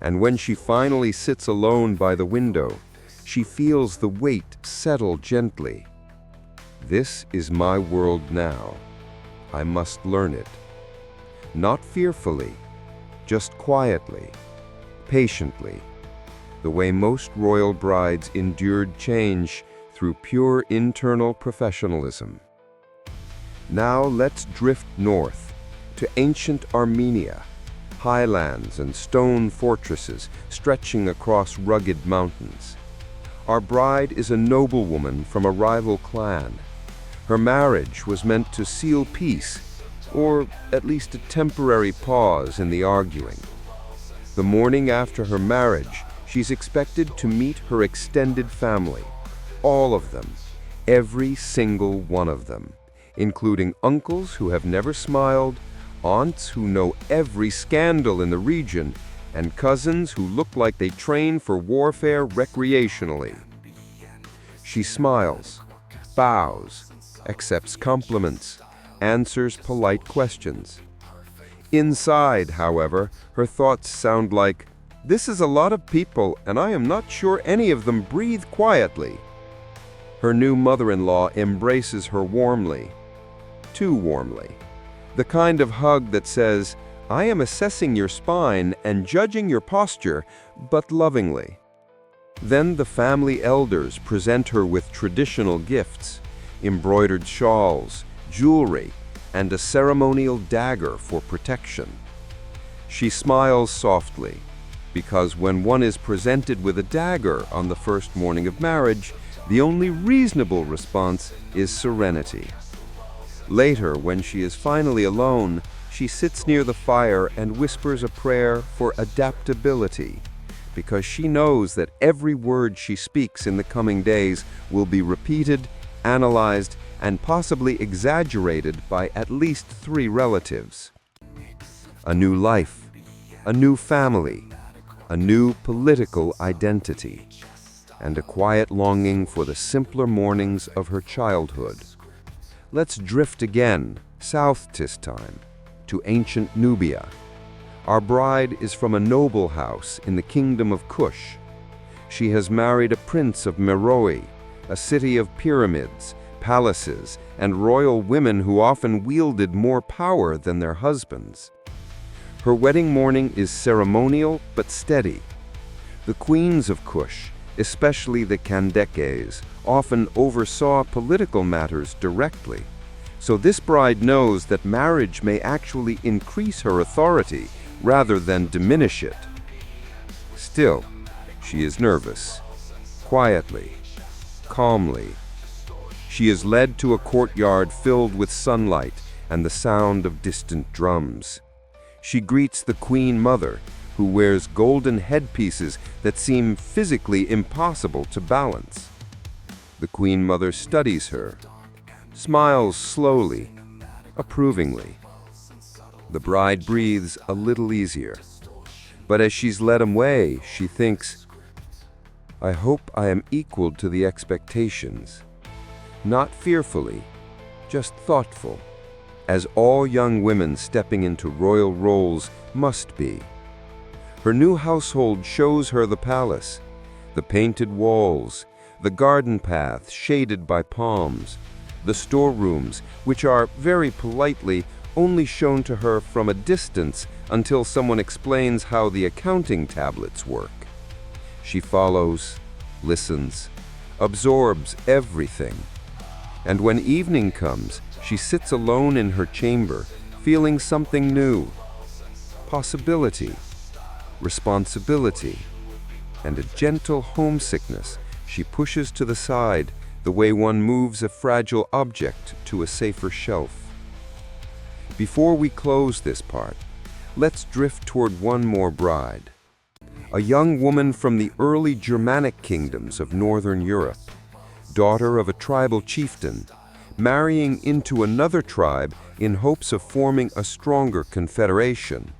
And when she finally sits alone by the window, she feels the weight settle gently. This is my world now. I must learn it. Not fearfully, just quietly, patiently, the way most royal brides endured change through pure internal professionalism. Now let's drift north to ancient Armenia, highlands and stone fortresses stretching across rugged mountains. Our bride is a noblewoman from a rival clan. Her marriage was meant to seal peace, or at least a temporary pause in the arguing. The morning after her marriage, she's expected to meet her extended family, all of them, every single one of them, including uncles who have never smiled, aunts who know every scandal in the region, and cousins who look like they train for warfare recreationally. She smiles, bows, accepts compliments, answers polite questions. Inside, however, her thoughts sound like, this is a lot of people and I am not sure any of them breathe quietly. Her new mother-in-law embraces her warmly, too warmly. The kind of hug that says, I am assessing your spine and judging your posture, but lovingly." Then the family elders present her with traditional gifts, embroidered shawls, jewelry, and a ceremonial dagger for protection. She smiles softly, because when one is presented with a dagger on the first morning of marriage, the only reasonable response is serenity. Later, when she is finally alone, she sits near the fire and whispers a prayer for adaptability, because she knows that every word she speaks in the coming days will be repeated, analyzed, and possibly exaggerated by at least 3 relatives. A new life, a new family, a new political identity, and a quiet longing for the simpler mornings of her childhood. Let's drift again, south this time, to ancient Nubia. Our bride is from a noble house in the kingdom of Kush. She has married a prince of Meroe, a city of pyramids, palaces, and royal women who often wielded more power than their husbands. Her wedding morning is ceremonial but steady. The queens of Kush, especially the Kandekes, often oversaw political matters directly. So this bride knows that marriage may actually increase her authority rather than diminish it. Still, she is nervous. Quietly, calmly. She is led to a courtyard filled with sunlight and the sound of distant drums. She greets the Queen Mother, who wears golden headpieces that seem physically impossible to balance. The Queen Mother studies her, smiles slowly, approvingly. The bride breathes a little easier. But as she's led away, she thinks, "I hope I am equal to the expectations." Not fearfully, just thoughtful, as all young women stepping into royal roles must be. Her new household shows her the palace, the painted walls, the garden path shaded by palms, the storerooms, which are, very politely, only shown to her from a distance until someone explains how the accounting tablets work. She follows, listens, absorbs everything. And when evening comes, she sits alone in her chamber, feeling something new. Possibility, responsibility, and a gentle homesickness she pushes to the side the way one moves a fragile object to a safer shelf. Before we close this part, let's drift toward one more bride. A young woman from the early Germanic kingdoms of Northern Europe, daughter of a tribal chieftain, marrying into another tribe in hopes of forming a stronger confederation.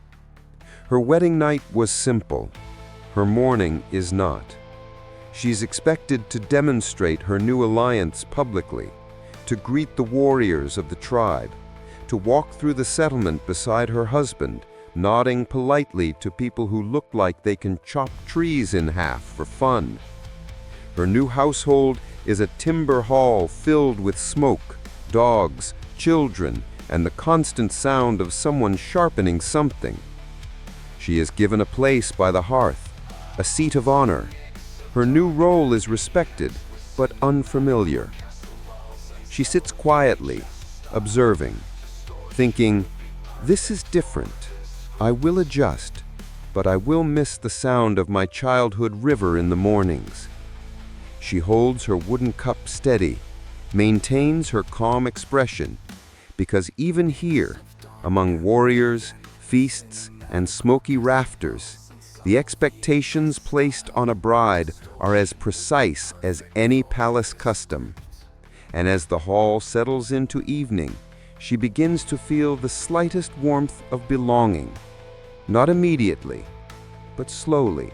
Her wedding night was simple. Her morning is not. She's expected to demonstrate her new alliance publicly, to greet the warriors of the tribe, to walk through the settlement beside her husband, nodding politely to people who look like they can chop trees in half for fun. Her new household is a timber hall filled with smoke, dogs, children, and the constant sound of someone sharpening something. She is given a place by the hearth, a seat of honor. Her new role is respected, but unfamiliar. She sits quietly, observing, thinking, "This is different. I will adjust, but I will miss the sound of my childhood river in the mornings." She holds her wooden cup steady, maintains her calm expression, because even here, among warriors, feasts, and smoky rafters, the expectations placed on a bride are as precise as any palace custom. And as the hall settles into evening, she begins to feel the slightest warmth of belonging, not immediately, but slowly,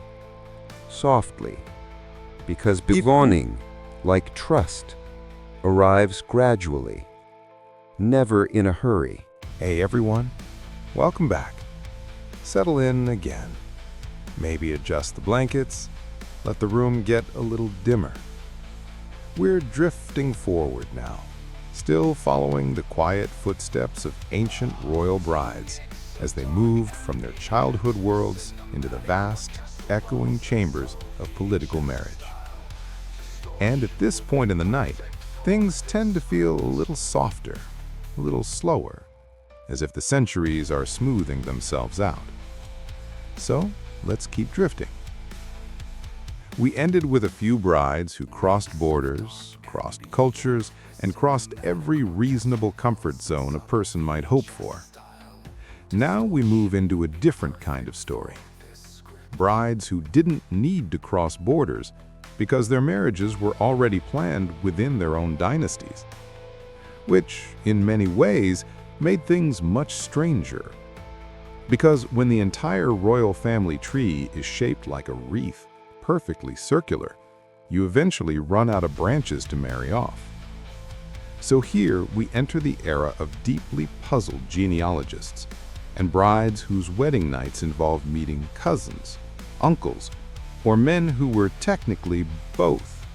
softly, because belonging, like trust, arrives gradually, never in a hurry. Hey everyone, welcome back. Settle in again. Maybe adjust the blankets, let the room get a little dimmer. We're drifting forward now, still following the quiet footsteps of ancient royal brides, as they moved from their childhood worlds into the vast, echoing chambers of political marriage. And at this point in the night, things tend to feel a little softer, a little slower, as if the centuries are smoothing themselves out. So, let's keep drifting. We ended with a few brides who crossed borders, crossed cultures, and crossed every reasonable comfort zone a person might hope for. Now we move into a different kind of story. Brides who didn't need to cross borders because their marriages were already planned within their own dynasties, which, in many ways, made things much stranger. Because when the entire royal family tree is shaped like a wreath, perfectly circular, you eventually run out of branches to marry off. So here we enter the era of deeply puzzled genealogists and brides whose wedding nights involved meeting cousins, uncles, or men who were technically both.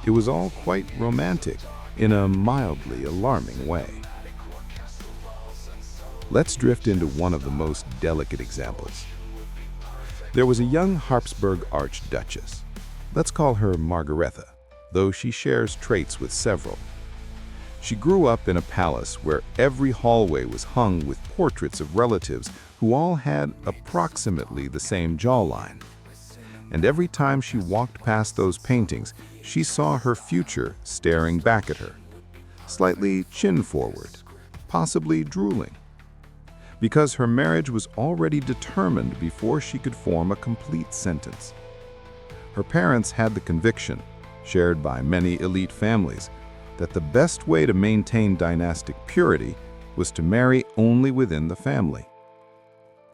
It was all quite romantic in a mildly alarming way. Let's drift into one of the most delicate examples. There was a young Habsburg archduchess. Let's call her Margaretha, though she shares traits with several. She grew up in a palace where every hallway was hung with portraits of relatives who all had approximately the same jawline. And every time she walked past those paintings, she saw her future staring back at her, slightly chin forward, possibly drooling. Because her marriage was already determined before she could form a complete sentence. Her parents had the conviction, shared by many elite families, that the best way to maintain dynastic purity was to marry only within the family.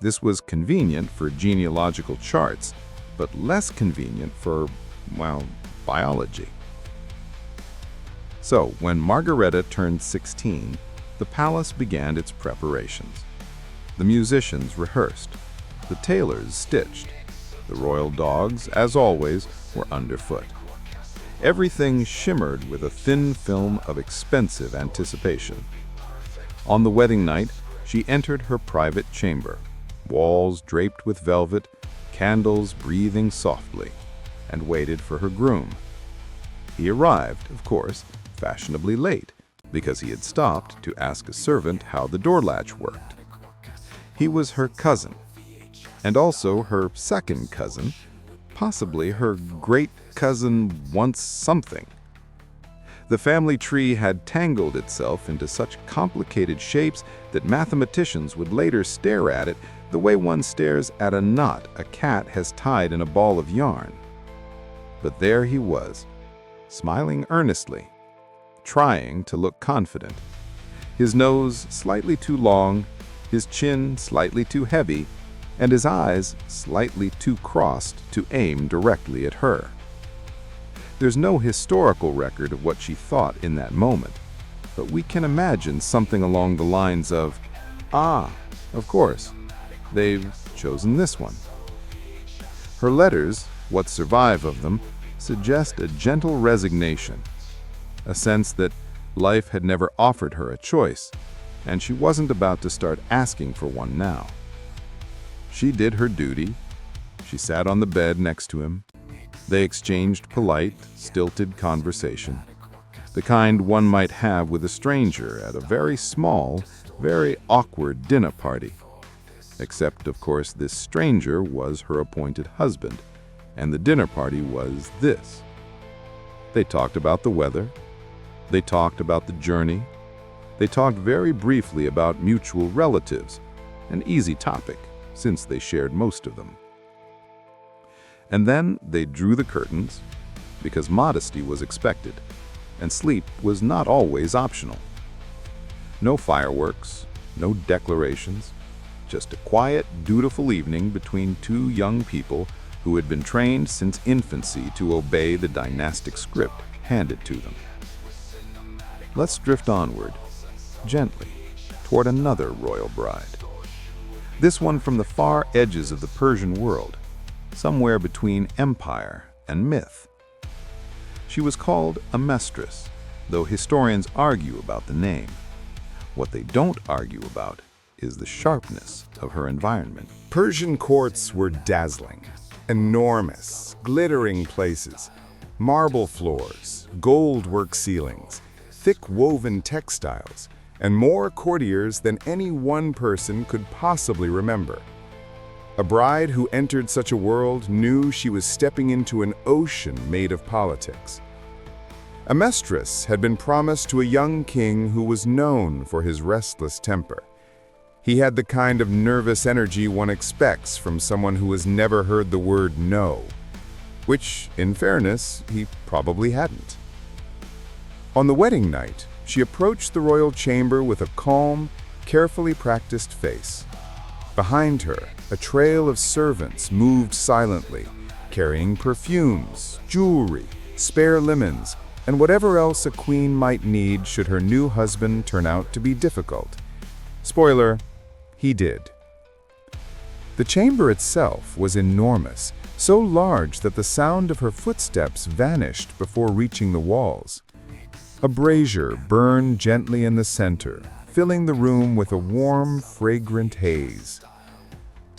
This was convenient for genealogical charts, but less convenient for, well, biology. So, when Margaretha turned 16, the palace began its preparations. The musicians rehearsed, the tailors stitched, the royal dogs, as always, were underfoot. Everything shimmered with a thin film of expensive anticipation. On the wedding night, she entered her private chamber, walls draped with velvet, candles breathing softly, and waited for her groom. He arrived, of course, fashionably late, because he had stopped to ask a servant how the door latch worked. He was her cousin, and also her second cousin, possibly her great cousin once something. The family tree had tangled itself into such complicated shapes that mathematicians would later stare at it the way one stares at a knot a cat has tied in a ball of yarn. But there he was, smiling earnestly, trying to look confident. His nose slightly too long, his chin slightly too heavy, and his eyes slightly too crossed to aim directly at her. There's no historical record of what she thought in that moment, but we can imagine something along the lines of, "Ah, of course, they've chosen this one." Her letters, what survive of them, suggest a gentle resignation, a sense that life had never offered her a choice, and she wasn't about to start asking for one now. She did her duty. She sat on the bed next to him. They exchanged polite, stilted conversation, the kind one might have with a stranger at a very small, very awkward dinner party. Except, of course, this stranger was her appointed husband, and the dinner party was this. They talked about the weather. They talked about the journey. They talked very briefly about mutual relatives, an easy topic, since they shared most of them. And then they drew the curtains, because modesty was expected, and sleep was not always optional. No fireworks, no declarations, just a quiet, dutiful evening between two young people who had been trained since infancy to obey the dynastic script handed to them. Let's drift onward, gently, toward another royal bride. This one from the far edges of the Persian world, somewhere between empire and myth. She was called Amestris, though historians argue about the name. What they don't argue about is the sharpness of her environment. Persian courts were dazzling, enormous, glittering places, marble floors, gold-work ceilings, thick woven textiles, and more courtiers than any one person could possibly remember. A bride who entered such a world knew she was stepping into an ocean made of politics. A mistress had been promised to a young king who was known for his restless temper. He had the kind of nervous energy one expects from someone who has never heard the word no, which, in fairness, he probably hadn't. On the wedding night, she approached the royal chamber with a calm, carefully practiced face. Behind her, a trail of servants moved silently, carrying perfumes, jewelry, spare lemons, and whatever else a queen might need should her new husband turn out to be difficult. Spoiler, he did. The chamber itself was enormous, so large that the sound of her footsteps vanished before reaching the walls. A brazier burned gently in the center, filling the room with a warm, fragrant haze.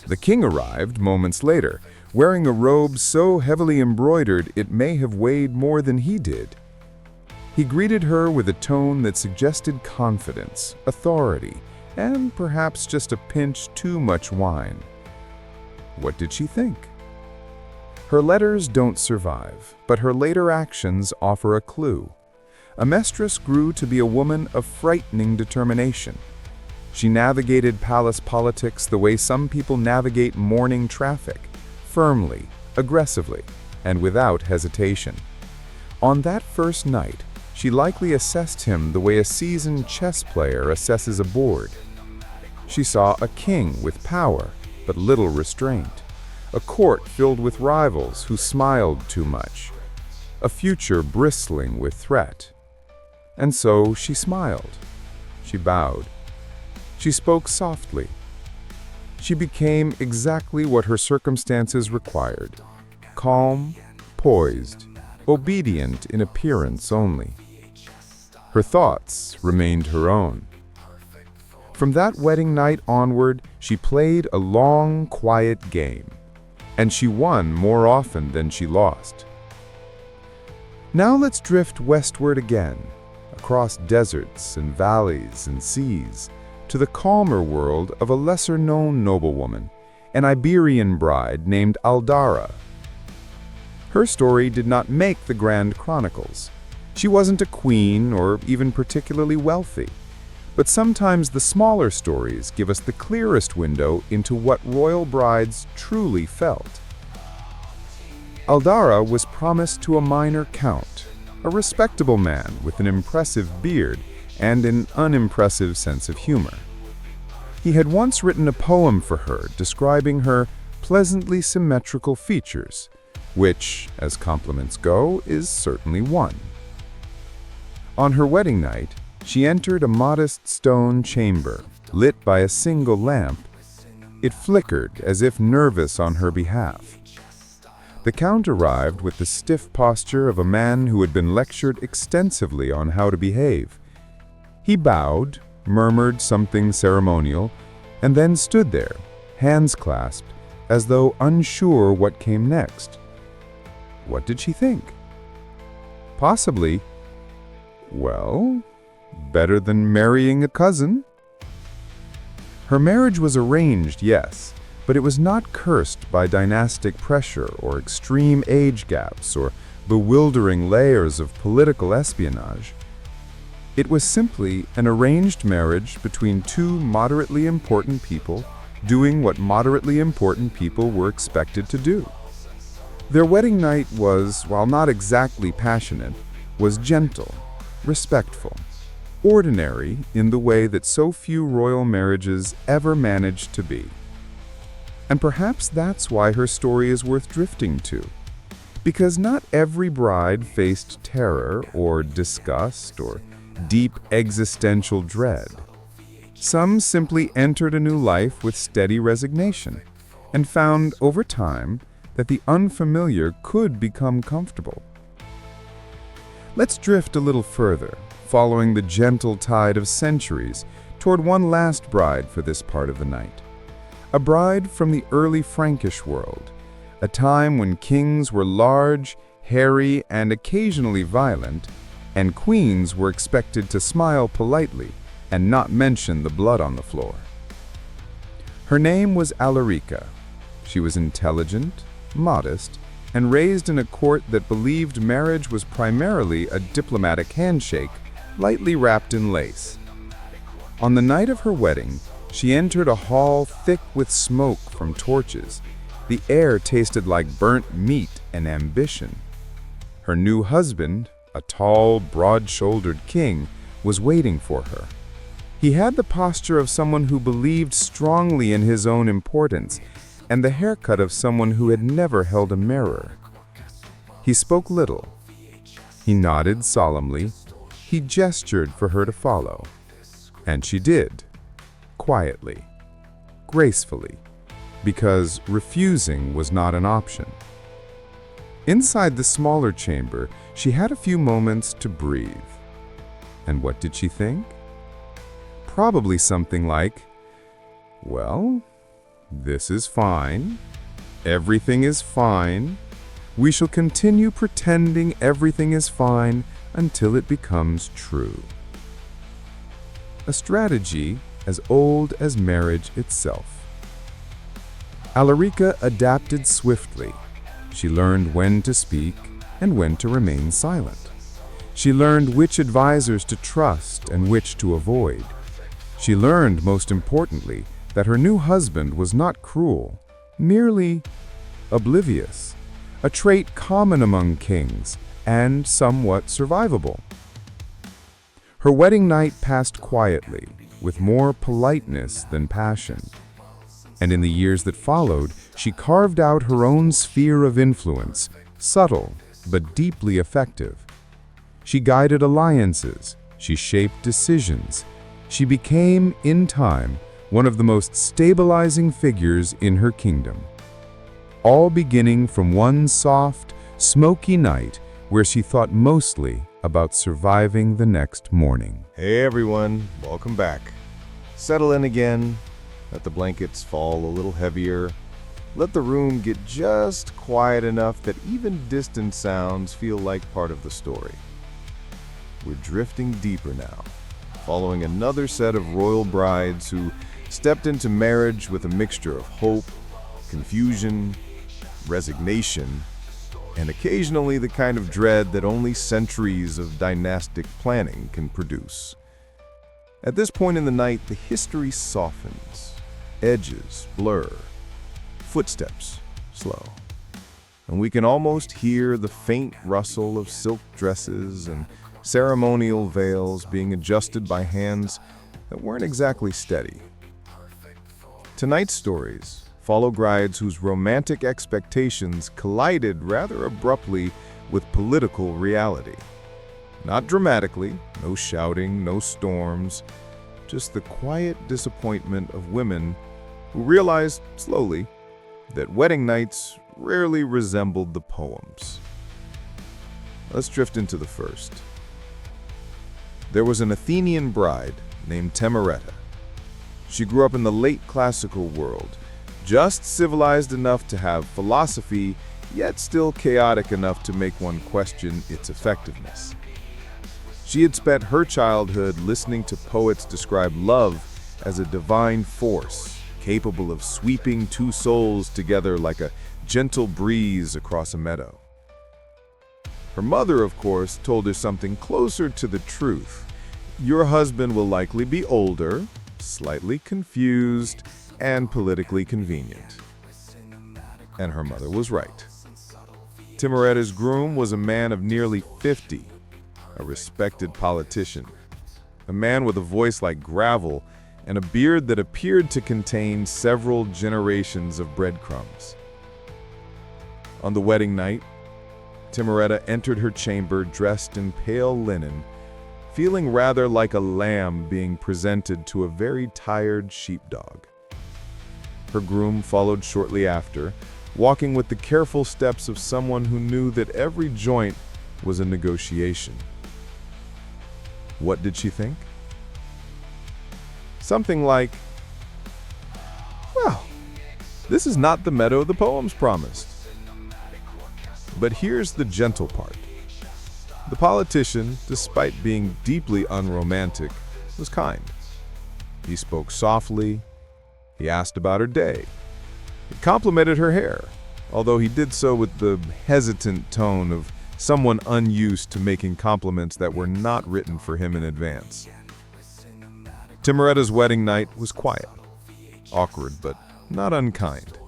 The king arrived moments later, wearing a robe so heavily embroidered it may have weighed more than he did. He greeted her with a tone that suggested confidence, authority, and perhaps just a pinch too much wine. What did she think? Her letters don't survive, but her later actions offer a clue. Amestris grew to be a woman of frightening determination. She navigated palace politics the way some people navigate morning traffic, firmly, aggressively, and without hesitation. On that first night, she likely assessed him the way a seasoned chess player assesses a board. She saw a king with power, but little restraint, a court filled with rivals who smiled too much, a future bristling with threat. And so she smiled. She bowed. She spoke softly. She became exactly what her circumstances required: calm, poised, obedient in appearance only. Her thoughts remained her own. From that wedding night onward, she played a long, quiet game, and she won more often than she lost. Now let's drift westward again, across deserts and valleys and seas, to the calmer world of a lesser-known noblewoman, an Iberian bride named Aldara. Her story did not make the Grand Chronicles. She wasn't a queen or even particularly wealthy, but sometimes the smaller stories give us the clearest window into what royal brides truly felt. Aldara was promised to a minor count, a respectable man with an impressive beard and an unimpressive sense of humor. He had once written a poem for her describing her pleasantly symmetrical features, which, as compliments go, is certainly one. On her wedding night, she entered a modest stone chamber, lit by a single lamp. It flickered as if nervous on her behalf. The count arrived with the stiff posture of a man who had been lectured extensively on how to behave. He bowed, murmured something ceremonial, and then stood there, hands clasped, as though unsure what came next. What did she think? Possibly, well, better than marrying a cousin. Her marriage was arranged, yes, but it was not cursed by dynastic pressure or extreme age gaps or bewildering layers of political espionage. It was simply an arranged marriage between two moderately important people doing what moderately important people were expected to do. Their wedding night was, while not exactly passionate, was gentle, respectful, ordinary in the way that so few royal marriages ever managed to be. And perhaps that's why her story is worth drifting to, because not every bride faced terror or disgust or deep existential dread. Some simply entered a new life with steady resignation and found over time that the unfamiliar could become comfortable. Let's drift a little further, following the gentle tide of centuries, toward one last bride for this part of the night. A bride from the early Frankish world, a time when kings were large, hairy, and occasionally violent, and queens were expected to smile politely and not mention the blood on the floor. Her name was Alarica. She was intelligent, modest, and raised in a court that believed marriage was primarily a diplomatic handshake, lightly wrapped in lace. On the night of her wedding, she entered a hall thick with smoke from torches. The air tasted like burnt meat and ambition. Her new husband, a tall, broad-shouldered king, was waiting for her. He had the posture of someone who believed strongly in his own importance, and the haircut of someone who had never held a mirror. He spoke little. He nodded solemnly. He gestured for her to follow. And she did, quietly, gracefully, because refusing was not an option. Inside the smaller chamber, she had a few moments to breathe. And what did she think? Probably something like, well, this is fine. Everything is fine. We shall continue pretending everything is fine until it becomes true. A strategy as old as marriage itself. Alarica adapted swiftly. She learned when to speak and when to remain silent. She learned which advisors to trust and which to avoid. She learned, most importantly, that her new husband was not cruel, merely oblivious, a trait common among kings and somewhat survivable. Her wedding night passed quietly, with more politeness than passion. And in the years that followed, she carved out her own sphere of influence, subtle but deeply effective. She guided alliances, she shaped decisions. She became, in time, one of the most stabilizing figures in her kingdom. All beginning from one soft, smoky night where she thought mostly about surviving the next morning. Hey everyone, welcome back. Settle in again, let the blankets fall a little heavier, let the room get just quiet enough that even distant sounds feel like part of the story. We're drifting deeper now, following another set of royal brides who stepped into marriage with a mixture of hope, confusion, resignation, and occasionally the kind of dread that only centuries of dynastic planning can produce. At this point in the night, the history softens, edges blur, footsteps slow, and we can almost hear the faint rustle of silk dresses and ceremonial veils being adjusted by hands that weren't exactly steady. Tonight's stories follow brides whose romantic expectations collided rather abruptly with political reality. Not dramatically, no shouting, no storms, just the quiet disappointment of women who realized slowly that wedding nights rarely resembled the poems. Let's drift into the first. There was an Athenian bride named Timaretta. She grew up in the late classical world, just civilized enough to have philosophy, yet still chaotic enough to make one question its effectiveness. She had spent her childhood listening to poets describe love as a divine force, capable of sweeping two souls together like a gentle breeze across a meadow. Her mother, of course, told her something closer to the truth. Your husband will likely be older, slightly confused, and politically convenient. And her mother was right. Timaretta's groom was a man of nearly 50, a respected politician, a man with a voice like gravel and a beard that appeared to contain several generations of breadcrumbs. On the wedding night, Timaretta entered her chamber dressed in pale linen, feeling rather like a lamb being presented to a very tired sheepdog. Her groom followed shortly after, walking with the careful steps of someone who knew that every joint was a negotiation. What did she think? Something like, "Well, this is not the meadow the poems promised." But here's the gentle part. The politician, despite being deeply unromantic, was kind. He spoke softly. He asked about her day. He complimented her hair, although he did so with the hesitant tone of someone unused to making compliments that were not written for him in advance. Timuretta's wedding night was quiet, awkward, but not unkind.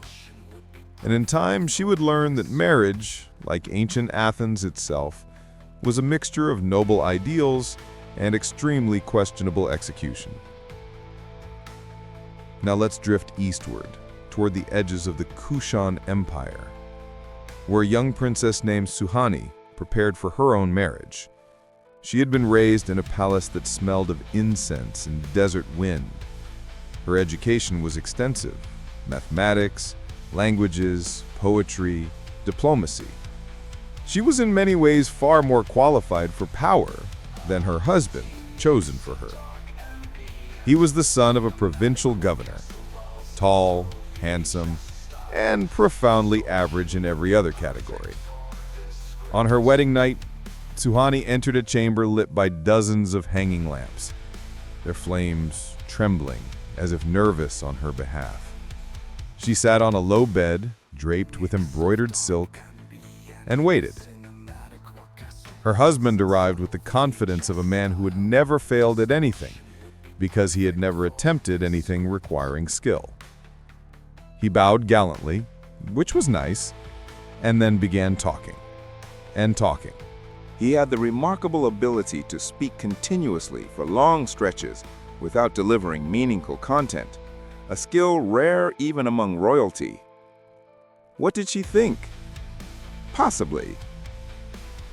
And in time, she would learn that marriage, like ancient Athens itself, was a mixture of noble ideals and extremely questionable execution. Now let's drift eastward, toward the edges of the Kushan Empire, where a young princess named Suhani prepared for her own marriage. She had been raised in a palace that smelled of incense and desert wind. Her education was extensive: mathematics, languages, poetry, diplomacy. She was in many ways far more qualified for power than her husband, chosen for her. He was the son of a provincial governor, tall, handsome, and profoundly average in every other category. On her wedding night, Suhani entered a chamber lit by dozens of hanging lamps, their flames trembling as if nervous on her behalf. She sat on a low bed, draped with embroidered silk, and waited. Her husband arrived with the confidence of a man who had never failed at anything, because he had never attempted anything requiring skill. He bowed gallantly, which was nice, and then began talking and talking. He had the remarkable ability to speak continuously for long stretches without delivering meaningful content, a skill rare even among royalty. What did she think? Possibly,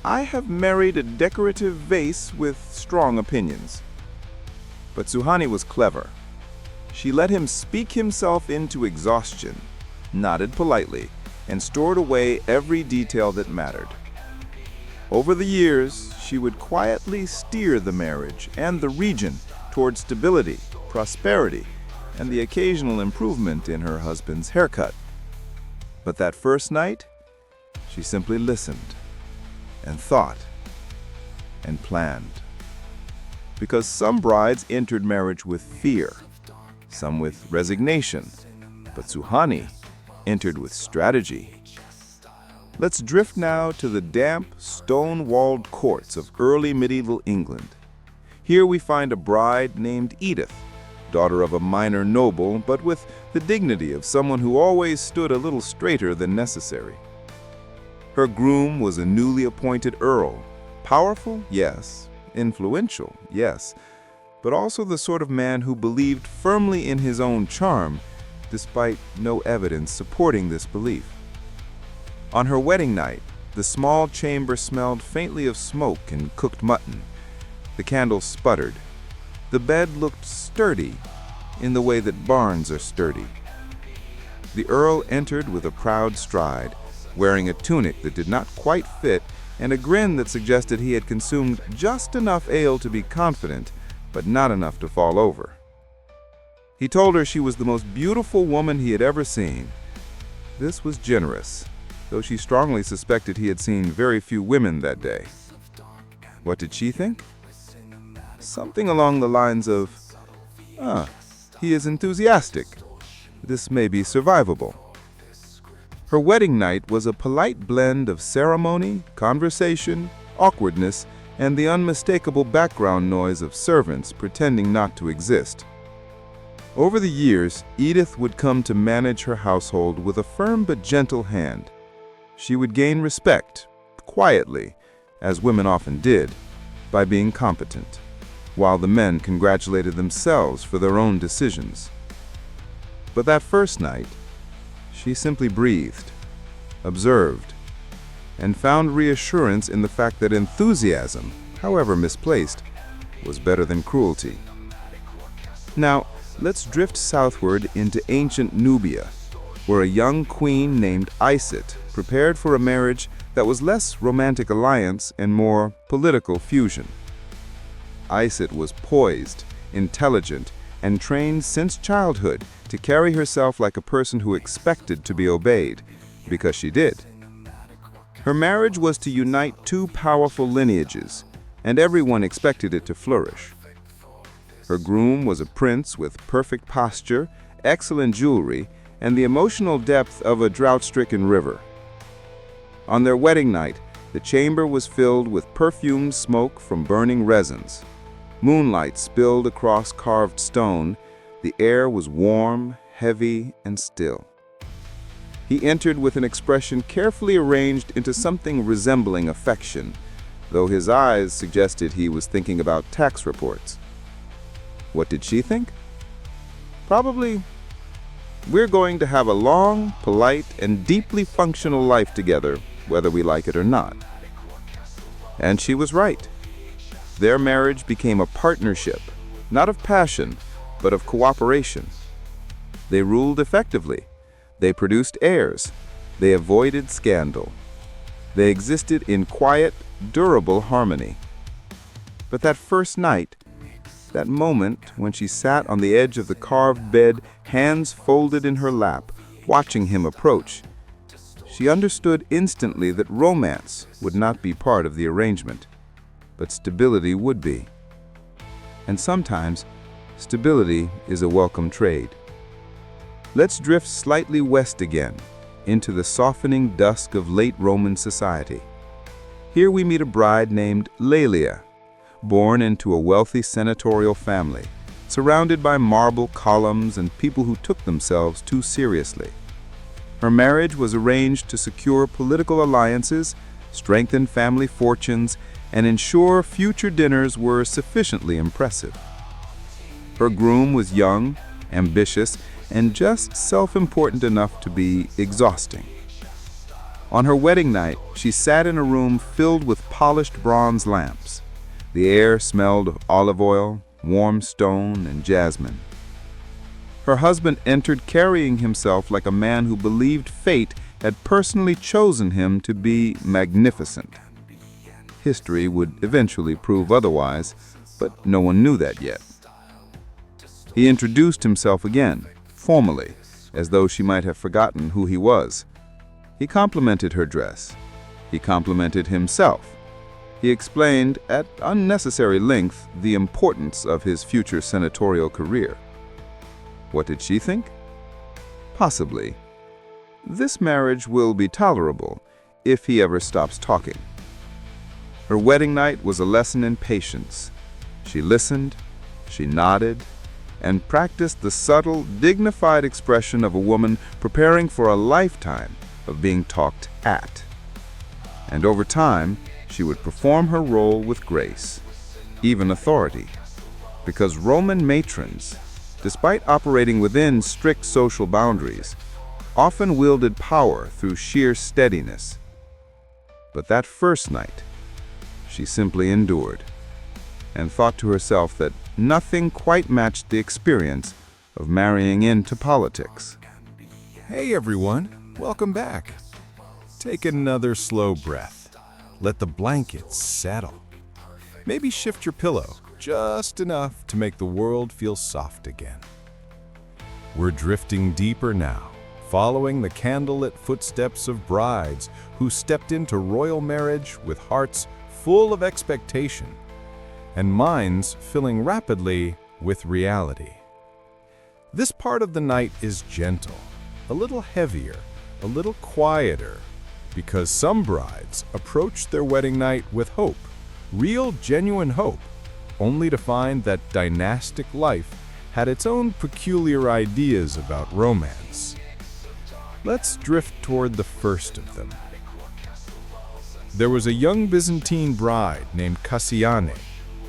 "I have married a decorative vase with strong opinions." But Suhani was clever. She let him speak himself into exhaustion, nodded politely, and stored away every detail that mattered. Over the years, she would quietly steer the marriage and the region toward stability, prosperity, and the occasional improvement in her husband's haircut. But that first night, she simply listened and thought and planned. Because some brides entered marriage with fear, some with resignation, but Suhani entered with strategy. Let's drift now to the damp, stone-walled courts of early medieval England. Here we find a bride named Edith, daughter of a minor noble, but with the dignity of someone who always stood a little straighter than necessary. Her groom was a newly appointed earl, powerful, yes, influential, yes, but also the sort of man who believed firmly in his own charm, despite no evidence supporting this belief. On her wedding night, the small chamber smelled faintly of smoke and cooked mutton. The candles sputtered. The bed looked sturdy in the way that barns are sturdy. The earl entered with a proud stride, wearing a tunic that did not quite fit and a grin that suggested he had consumed just enough ale to be confident, but not enough to fall over. He told her she was the most beautiful woman he had ever seen. This was generous, though she strongly suspected he had seen very few women that day. What did she think? Something along the lines of, he is enthusiastic. This may be survivable. Her wedding night was a polite blend of ceremony, conversation, awkwardness, and the unmistakable background noise of servants pretending not to exist. Over the years, Edith would come to manage her household with a firm but gentle hand. She would gain respect, quietly, as women often did, by being competent, while the men congratulated themselves for their own decisions. But that first night, she simply breathed, observed, and found reassurance in the fact that enthusiasm, however misplaced, was better than cruelty. Now, let's drift southward into ancient Nubia, where a young queen named Isit prepared for a marriage that was less romantic alliance and more political fusion. Isit was poised, intelligent, and trained since childhood to carry herself like a person who expected to be obeyed, because she did. Her marriage was to unite two powerful lineages, and everyone expected it to flourish. Her groom was a prince with perfect posture, excellent jewelry, and the emotional depth of a drought-stricken river. On their wedding night, the chamber was filled with perfumed smoke from burning resins. Moonlight spilled across carved stone. The air was warm, heavy, and still. He entered with an expression carefully arranged into something resembling affection, though his eyes suggested he was thinking about tax reports. What did she think? Probably, "We're going to have a long, polite, and deeply functional life together, whether we like it or not." And she was right. Their marriage became a partnership, not of passion, but of cooperation. They ruled effectively. They produced heirs. They avoided scandal. They existed in quiet, durable harmony. But that first night, that moment when she sat on the edge of the carved bed, hands folded in her lap, watching him approach, she understood instantly that romance would not be part of the arrangement, but stability would be. And sometimes, stability is a welcome trade. Let's drift slightly west again, into the softening dusk of late Roman society. Here we meet a bride named Laelia, born into a wealthy senatorial family, surrounded by marble columns and people who took themselves too seriously. Her marriage was arranged to secure political alliances, strengthen family fortunes, and ensure future dinners were sufficiently impressive. Her groom was young, ambitious, and just self-important enough to be exhausting. On her wedding night, she sat in a room filled with polished bronze lamps. The air smelled of olive oil, warm stone, and jasmine. Her husband entered carrying himself like a man who believed fate had personally chosen him to be magnificent. History would eventually prove otherwise, but no one knew that yet. He introduced himself again, formally, as though she might have forgotten who he was. He complimented her dress. He complimented himself. He explained at unnecessary length the importance of his future senatorial career. What did she think? Possibly. This marriage will be tolerable if he ever stops talking. Her wedding night was a lesson in patience. She listened, she nodded, and practiced the subtle, dignified expression of a woman preparing for a lifetime of being talked at. And over time, she would perform her role with grace, even authority, because Roman matrons, despite operating within strict social boundaries, often wielded power through sheer steadiness. But that first night, she simply endured and thought to herself that nothing quite matched the experience of marrying into politics. Hey everyone, welcome back. Take another slow breath. Let the blankets settle. Maybe shift your pillow just enough to make the world feel soft again. We're drifting deeper now, following the candlelit footsteps of brides who stepped into royal marriage with hearts full of expectation and minds filling rapidly with reality. This part of the night is gentle, a little heavier, a little quieter, because some brides approach their wedding night with hope, real, genuine hope, only to find that dynastic life had its own peculiar ideas about romance. Let's drift toward the first of them. There was a young Byzantine bride named Cassiane,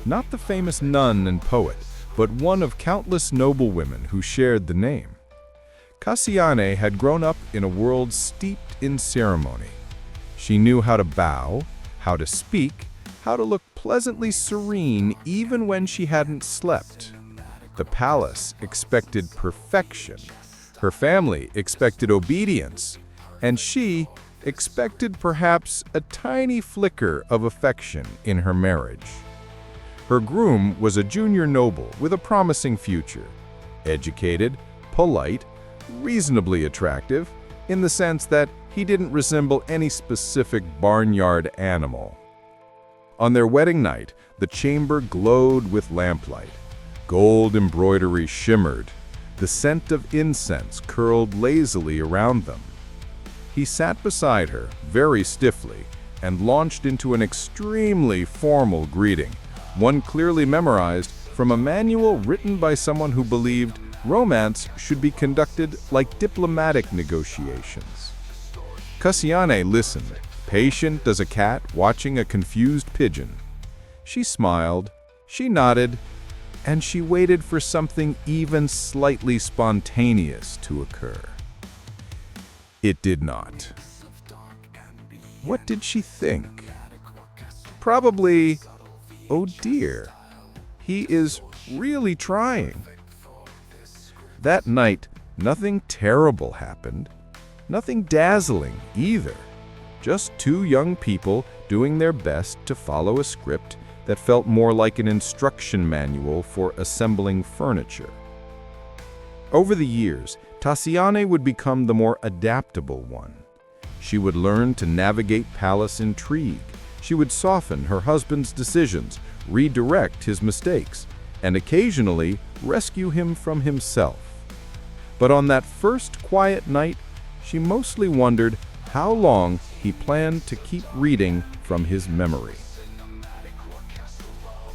not the famous nun and poet, but one of countless noblewomen who shared the name. Cassiane had grown up in a world steeped in ceremony. She knew how to bow, how to speak, how to look pleasantly serene even when she hadn't slept. The palace expected perfection, her family expected obedience, and she expected perhaps a tiny flicker of affection in her marriage. Her groom was a junior noble with a promising future, educated, polite, reasonably attractive, in the sense that he didn't resemble any specific barnyard animal. On their wedding night, the chamber glowed with lamplight. Gold embroidery shimmered. The scent of incense curled lazily around them. He sat beside her, very stiffly, and launched into an extremely formal greeting, one clearly memorized from a manual written by someone who believed romance should be conducted like diplomatic negotiations. Cassiane listened, patient as a cat watching a confused pigeon. She smiled, she nodded, and she waited for something even slightly spontaneous to occur. It did not. What did she think? Probably, oh dear, he is really trying. That night, nothing terrible happened. Nothing dazzling either. Just two young people doing their best to follow a script that felt more like an instruction manual for assembling furniture. Over the years, Tassiane would become the more adaptable one. She would learn to navigate palace intrigue. She would soften her husband's decisions, redirect his mistakes, and occasionally rescue him from himself. But on that first quiet night, she mostly wondered how long he planned to keep reading from his memory.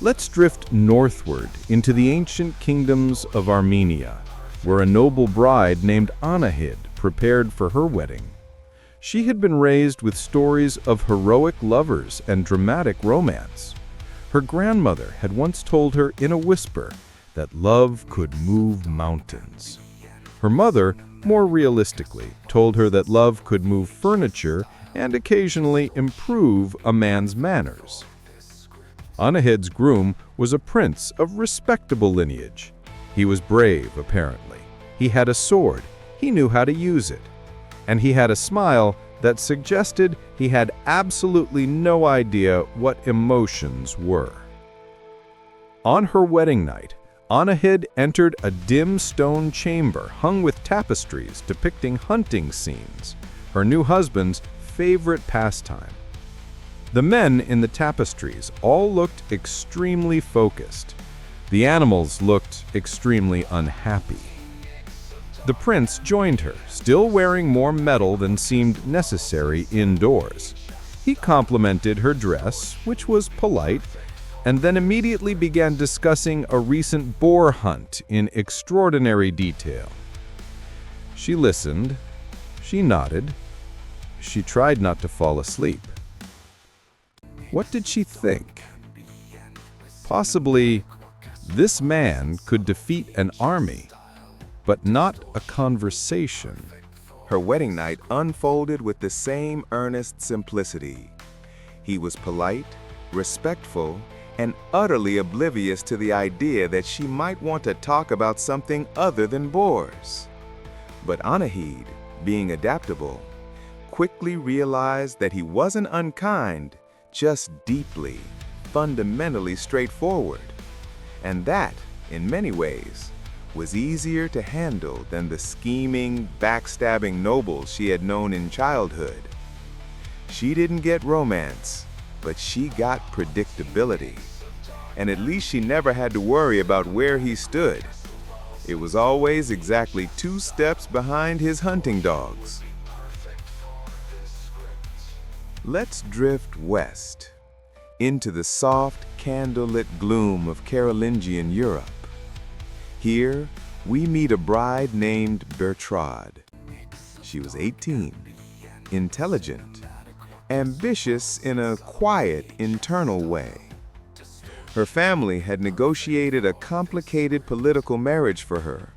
Let's drift northward into the ancient kingdoms of Armenia, where a noble bride named Anahid prepared for her wedding. She had been raised with stories of heroic lovers and dramatic romance. Her grandmother had once told her in a whisper that love could move mountains. Her mother, more realistically, told her that love could move furniture and occasionally improve a man's manners. Anahid's groom was a prince of respectable lineage. He was brave, apparently. He had a sword. He knew how to use it. And he had a smile that suggested he had absolutely no idea what emotions were. On her wedding night, Anahid entered a dim stone chamber hung with tapestries depicting hunting scenes, her new husband's favorite pastime. The men in the tapestries all looked extremely focused. The animals looked extremely unhappy. The prince joined her, still wearing more metal than seemed necessary indoors. He complimented her dress, which was polite, and then immediately began discussing a recent boar hunt in extraordinary detail. She listened, she nodded, she tried not to fall asleep. What did she think? Possibly, this man could defeat an army, but not a conversation. Her wedding night unfolded with the same earnest simplicity. He was polite, respectful, and utterly oblivious to the idea that she might want to talk about something other than boars. But Anahid, being adaptable, quickly realized that he wasn't unkind, just deeply, fundamentally straightforward. And that, in many ways, was easier to handle than the scheming, backstabbing nobles she had known in childhood. She didn't get romance, but she got predictability. And at least she never had to worry about where he stood. It was always exactly 2 steps behind his hunting dogs. Let's drift west, into the soft, candlelit gloom of Carolingian Europe. Here, we meet a bride named Bertrade. She was 18, intelligent, ambitious in a quiet, internal way. Her family had negotiated a complicated political marriage for her,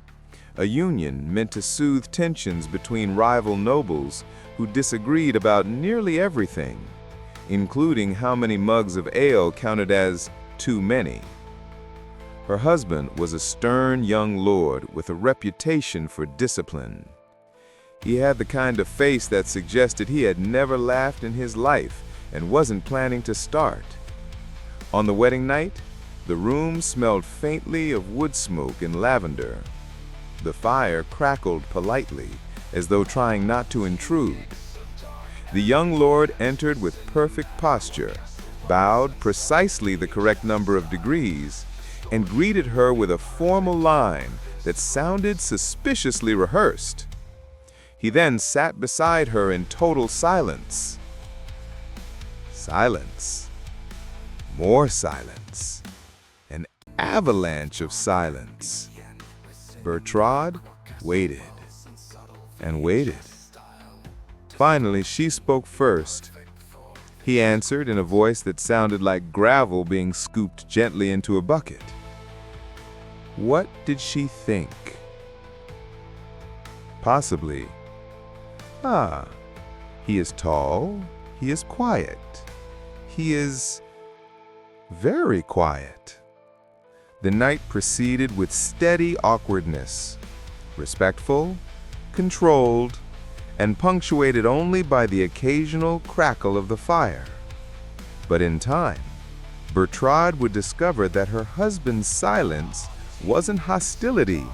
a union meant to soothe tensions between rival nobles who disagreed about nearly everything, including how many mugs of ale counted as too many. Her husband was a stern young lord with a reputation for discipline. He had the kind of face that suggested he had never laughed in his life and wasn't planning to start. On the wedding night, the room smelled faintly of wood smoke and lavender. The fire crackled politely, as though trying not to intrude. The young lord entered with perfect posture, bowed precisely the correct number of degrees, and greeted her with a formal line that sounded suspiciously rehearsed. He then sat beside her in total silence. Silence. More silence. An avalanche of silence. Bertrand waited and waited. Finally, she spoke first. He answered in a voice that sounded like gravel being scooped gently into a bucket. What did she think? Possibly, he is tall, he is quiet, he is very quiet. The night proceeded with steady awkwardness, respectful, controlled, and punctuated only by the occasional crackle of the fire. But in time, Bertrand would discover that her husband's silence wasn't hostility,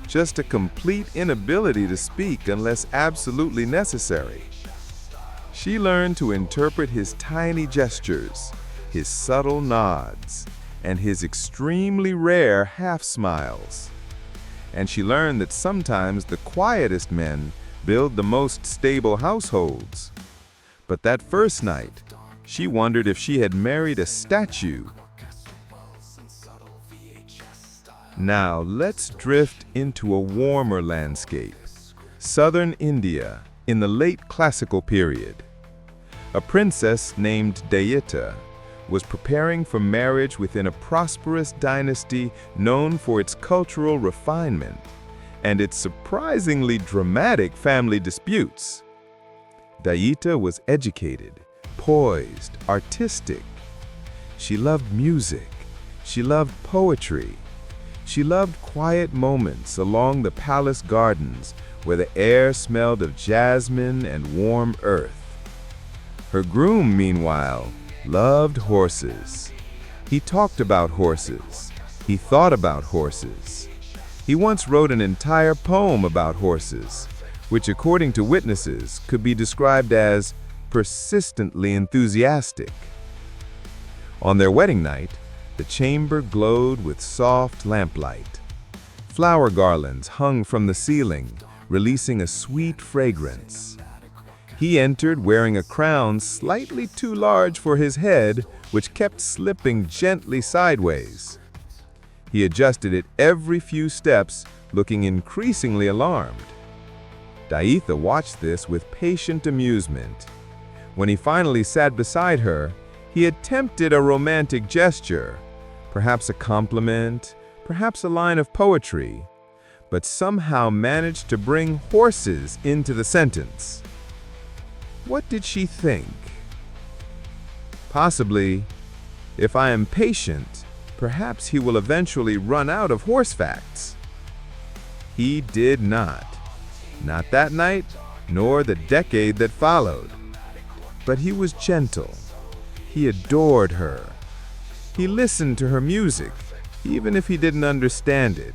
just a complete inability to speak unless absolutely necessary. She learned to interpret his tiny gestures, his subtle nods, and his extremely rare half-smiles. And she learned that sometimes the quietest men build the most stable households. But that first night, she wondered if she had married a statue. Now let's drift into a warmer landscape, southern India in the late classical period. A princess named Dayita was preparing for marriage within a prosperous dynasty known for its cultural refinement and its surprisingly dramatic family disputes. Dayita was educated, poised, artistic. She loved music. She loved poetry. She loved quiet moments along the palace gardens where the air smelled of jasmine and warm earth. Her groom, meanwhile, loved horses. He talked about horses. He thought about horses. He once wrote an entire poem about horses, which according to witnesses could be described as persistently enthusiastic. On their wedding night, the chamber glowed with soft lamplight. Flower garlands hung from the ceiling, releasing a sweet fragrance. He entered wearing a crown slightly too large for his head, which kept slipping gently sideways. He adjusted it every few steps, looking increasingly alarmed. Dayita watched this with patient amusement. When he finally sat beside her, he attempted a romantic gesture, perhaps a compliment, perhaps a line of poetry, but somehow managed to bring horses into the sentence. What did she think? Possibly, if I am patient, perhaps he will eventually run out of horse facts. He did not. Not that night, nor the decade that followed. But he was gentle. He adored her. He listened to her music, even if he didn't understand it.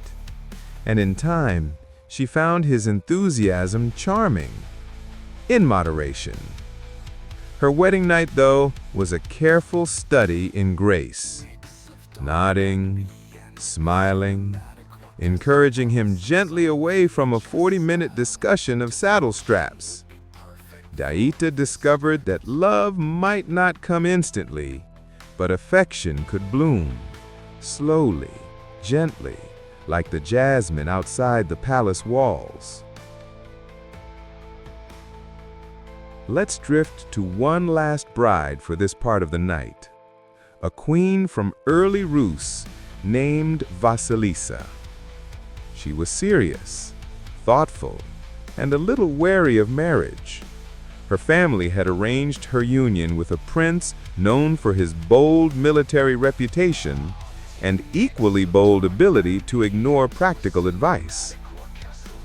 And in time, she found his enthusiasm charming, in moderation. Her wedding night, though, was a careful study in grace. Nodding, smiling, encouraging him gently away from a 40-minute discussion of saddle straps. Dayita discovered that love might not come instantly, but affection could bloom, slowly, gently, like the jasmine outside the palace walls. Let's drift to one last bride for this part of the night, a queen from early Rus named Vasilisa. She was serious, thoughtful, and a little wary of marriage. Her family had arranged her union with a prince known for his bold military reputation and equally bold ability to ignore practical advice.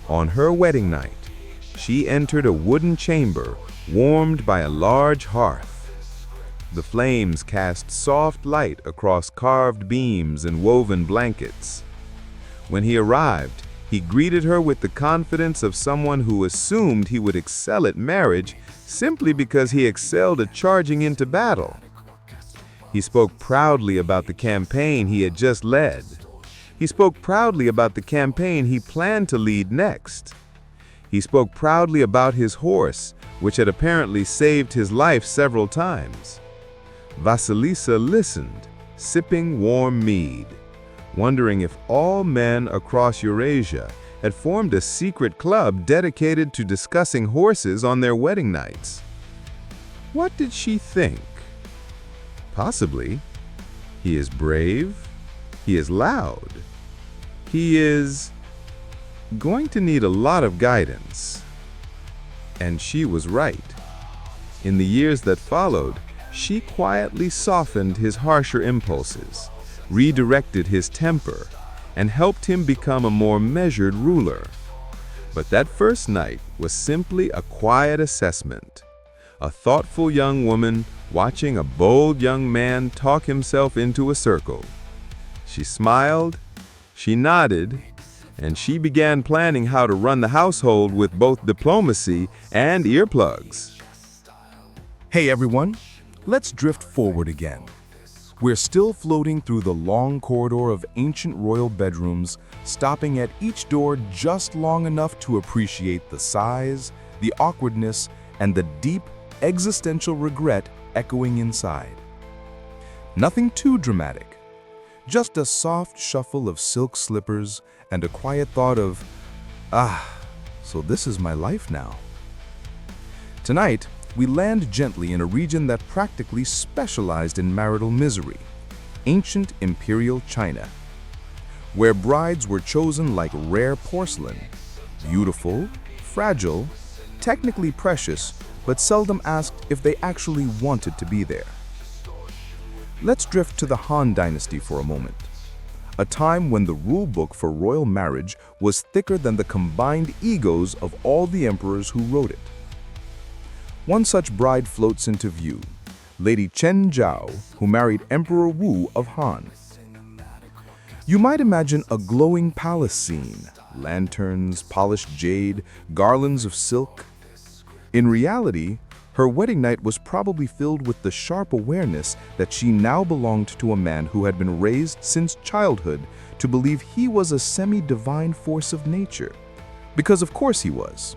On her wedding night, she entered a wooden chamber warmed by a large hearth. The flames cast soft light across carved beams and woven blankets. When he arrived, He greeted her with the confidence of someone who assumed he would excel at marriage simply because he excelled at charging into battle. He spoke proudly about the campaign he had just led. He spoke proudly about the campaign he planned to lead next. He spoke proudly about his horse, which had apparently saved his life several times. Vasilisa listened, sipping warm mead, wondering if all men across Eurasia had formed a secret club dedicated to discussing horses on their wedding nights. What did she think? Possibly, he is brave, he is loud, he is going to need a lot of guidance. And she was right. In the years that followed, she quietly softened his harsher impulses, redirected his temper, and helped him become a more measured ruler. But that first night was simply a quiet assessment. A thoughtful young woman watching a bold young man talk himself into a circle. She smiled, she nodded, and she began planning how to run the household with both diplomacy and earplugs. Hey everyone, let's drift forward again. We're still floating through the long corridor of ancient royal bedrooms, stopping at each door just long enough to appreciate the size, the awkwardness, and the deep existential regret echoing inside. Nothing too dramatic, just a soft shuffle of silk slippers and a quiet thought of, so this is my life now. Tonight, we land gently in a region that practically specialized in marital misery, ancient imperial China, where brides were chosen like rare porcelain, beautiful, fragile, technically precious, but seldom asked if they actually wanted to be there. Let's drift to the Han Dynasty for a moment, a time when the rule book for royal marriage was thicker than the combined egos of all the emperors who wrote it. One such bride floats into view, Lady Chen Zhao, who married Emperor Wu of Han. You might imagine a glowing palace scene, lanterns, polished jade, garlands of silk. In reality, her wedding night was probably filled with the sharp awareness that she now belonged to a man who had been raised since childhood to believe he was a semi-divine force of nature, because of course he was.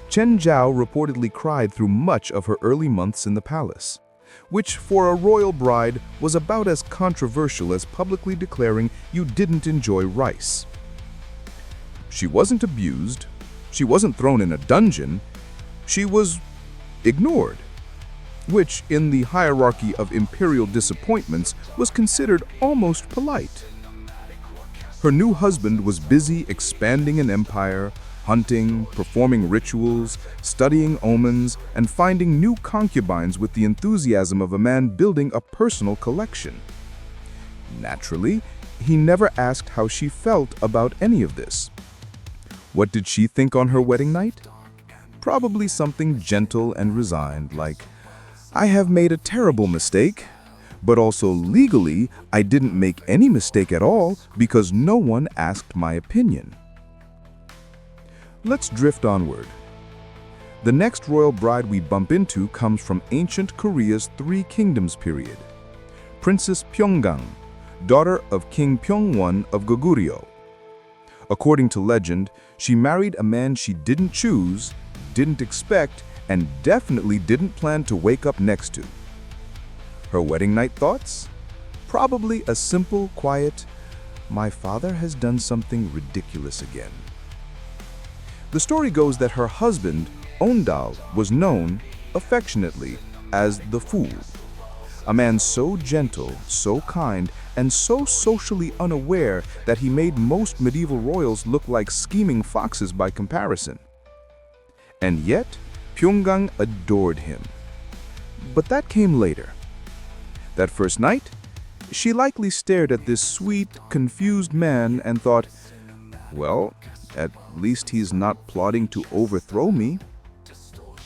Chen Zhao reportedly cried through much of her early months in the palace, which for a royal bride was about as controversial as publicly declaring you didn't enjoy rice. She wasn't abused, she wasn't thrown in a dungeon, she was ignored, which in the hierarchy of imperial disappointments was considered almost polite. Her new husband was busy expanding an empire, hunting, performing rituals, studying omens, and finding new concubines with the enthusiasm of a man building a personal collection. Naturally, he never asked how she felt about any of this. What did she think on her wedding night? Probably something gentle and resigned, like, I have made a terrible mistake, but also legally, I didn't make any mistake at all because no one asked my opinion. Let's drift onward. The next royal bride we bump into comes from ancient Korea's Three Kingdoms period. Princess Pyeonggang, daughter of King Pyeongwon of Goguryeo. According to legend, she married a man she didn't choose, didn't expect, and definitely didn't plan to wake up next to. Her wedding night thoughts? Probably a simple, quiet, my father has done something ridiculous again. The story goes that her husband, Ondal, was known, affectionately, as the Fool. A man so gentle, so kind, and so socially unaware that he made most medieval royals look like scheming foxes by comparison. And yet, Pyeonggang adored him. But that came later. That first night, she likely stared at this sweet, confused man and thought, well, at least he's not plotting to overthrow me,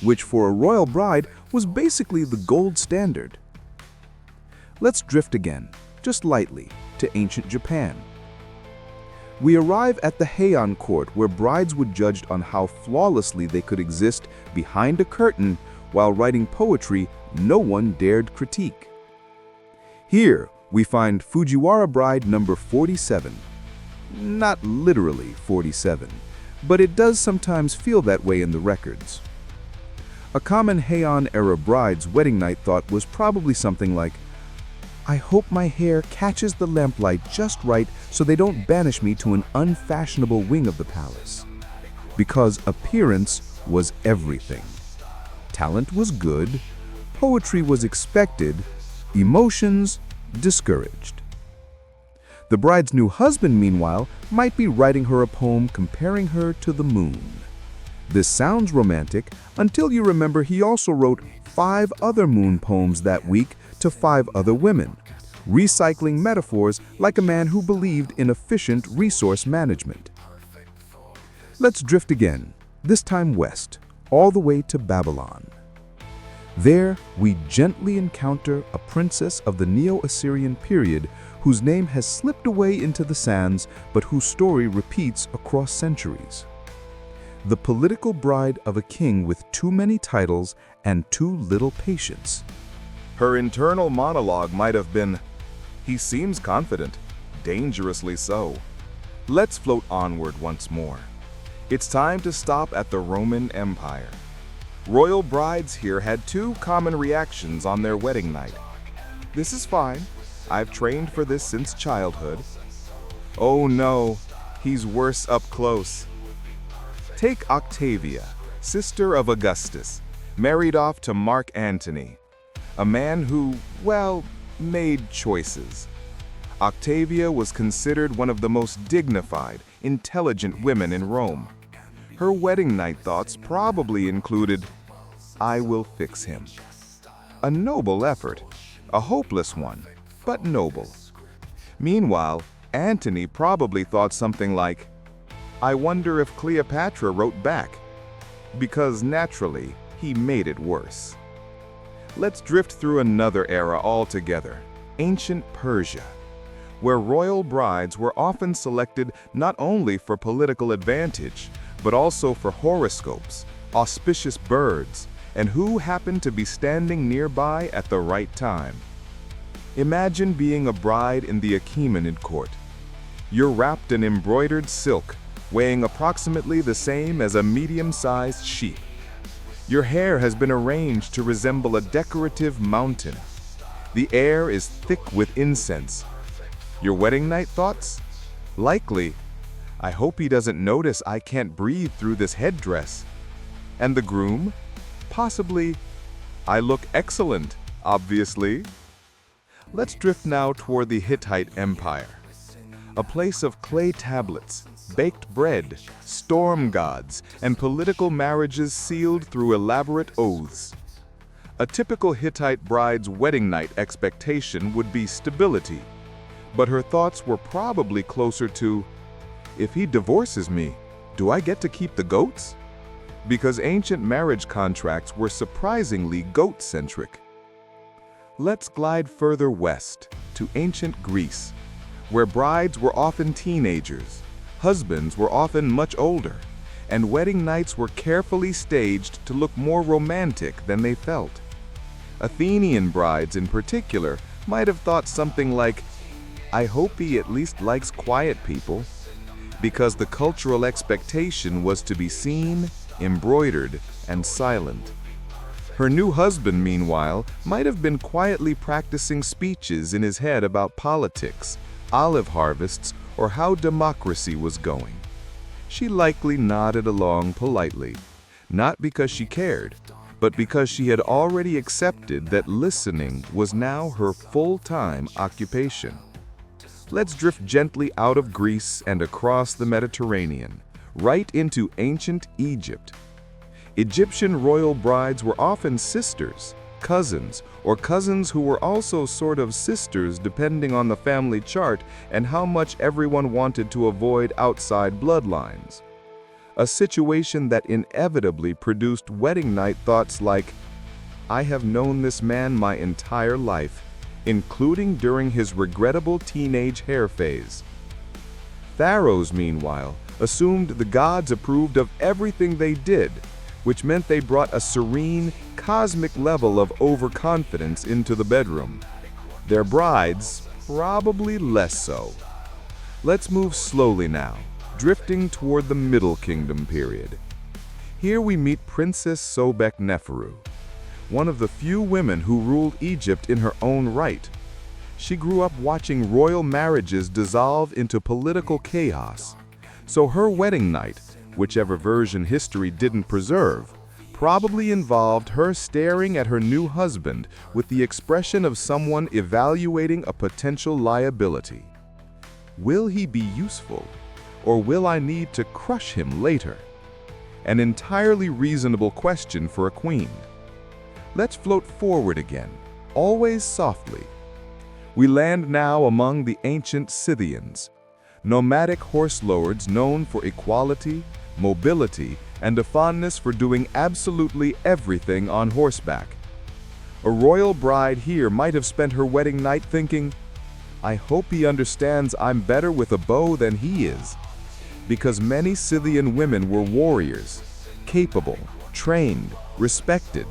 which for a royal bride was basically the gold standard. Let's drift again, just lightly, to ancient Japan. We arrive at the Heian court, where brides were judged on how flawlessly they could exist behind a curtain while writing poetry no one dared critique. Here, we find Fujiwara bride number 47. Not literally 47, but it does sometimes feel that way in the records. A common Heian-era bride's wedding night thought was probably something like, "I hope my hair catches the lamplight just right so they don't banish me to an unfashionable wing of the palace." Because appearance was everything. Talent was good, poetry was expected, emotions discouraged. The bride's new husband, meanwhile, might be writing her a poem comparing her to the moon. This sounds romantic until you remember he also wrote 5 other moon poems that week to 5 other women, recycling metaphors like a man who believed in efficient resource management. Let's drift again, this time west, all the way to Babylon. There, we gently encounter a princess of the Neo-Assyrian period whose name has slipped away into the sands, but whose story repeats across centuries. The political bride of a king with too many titles and too little patience. Her internal monologue might have been, "He seems confident, dangerously so." Let's float onward once more. It's time to stop at the Roman Empire. Royal brides here had 2 common reactions on their wedding night. "This is fine. I've trained for this since childhood." "Oh no, he's worse up close." Take Octavia, sister of Augustus, married off to Mark Antony, a man who, well, made choices. Octavia was considered one of the most dignified, intelligent women in Rome. Her wedding night thoughts probably included, "I will fix him." A noble effort, a hopeless one, but noble. Meanwhile, Antony probably thought something like, "I wonder if Cleopatra wrote back," because naturally, he made it worse. Let's drift through another era altogether, ancient Persia, where royal brides were often selected not only for political advantage, but also for horoscopes, auspicious birds, and who happened to be standing nearby at the right time. Imagine being a bride in the Achaemenid court. You're wrapped in embroidered silk, weighing approximately the same as a medium-sized sheep. Your hair has been arranged to resemble a decorative mountain. The air is thick with incense. Your wedding night thoughts? Likely, "I hope he doesn't notice I can't breathe through this headdress." And the groom? Possibly, "I look excellent, obviously." Let's drift now toward the Hittite Empire, a place of clay tablets, baked bread, storm gods, and political marriages sealed through elaborate oaths. A typical Hittite bride's wedding night expectation would be stability, but her thoughts were probably closer to, "If he divorces me, do I get to keep the goats?" Because ancient marriage contracts were surprisingly goat-centric. Let's glide further west to ancient Greece, where brides were often teenagers, husbands were often much older, and wedding nights were carefully staged to look more romantic than they felt. Athenian brides in particular might have thought something like, "I hope he at least likes quiet people," because the cultural expectation was to be seen, embroidered, and silent. Her new husband, meanwhile, might have been quietly practicing speeches in his head about politics, olive harvests, or how democracy was going. She likely nodded along politely, not because she cared, but because she had already accepted that listening was now her full-time occupation. Let's drift gently out of Greece and across the Mediterranean, right into ancient Egypt. Egyptian royal brides were often sisters, cousins, or cousins who were also sort of sisters depending on the family chart and how much everyone wanted to avoid outside bloodlines. A situation that inevitably produced wedding night thoughts like, "I have known this man my entire life, including during his regrettable teenage hair phase." pharaohs, meanwhile, assumed the gods approved of everything they did, which meant they brought a serene, cosmic level of overconfidence into the bedroom. Their brides, probably less so. Let's move slowly now, drifting toward the Middle Kingdom period. Here we meet Princess Sobek-Neferu, one of the few women who ruled Egypt in her own right. She grew up watching royal marriages dissolve into political chaos, so her wedding night, whichever version history didn't preserve, probably involved her staring at her new husband with the expression of someone evaluating a potential liability. Will he be useful, or will I need to crush him later? An entirely reasonable question for a queen. Let's float forward again, always softly. We land now among the ancient Scythians, nomadic horse lords known for equality, mobility, and a fondness for doing absolutely everything on horseback. A royal bride here might have spent her wedding night thinking, I hope he understands I'm better with a bow than he is. Because many Scythian women were warriors, capable, trained, respected.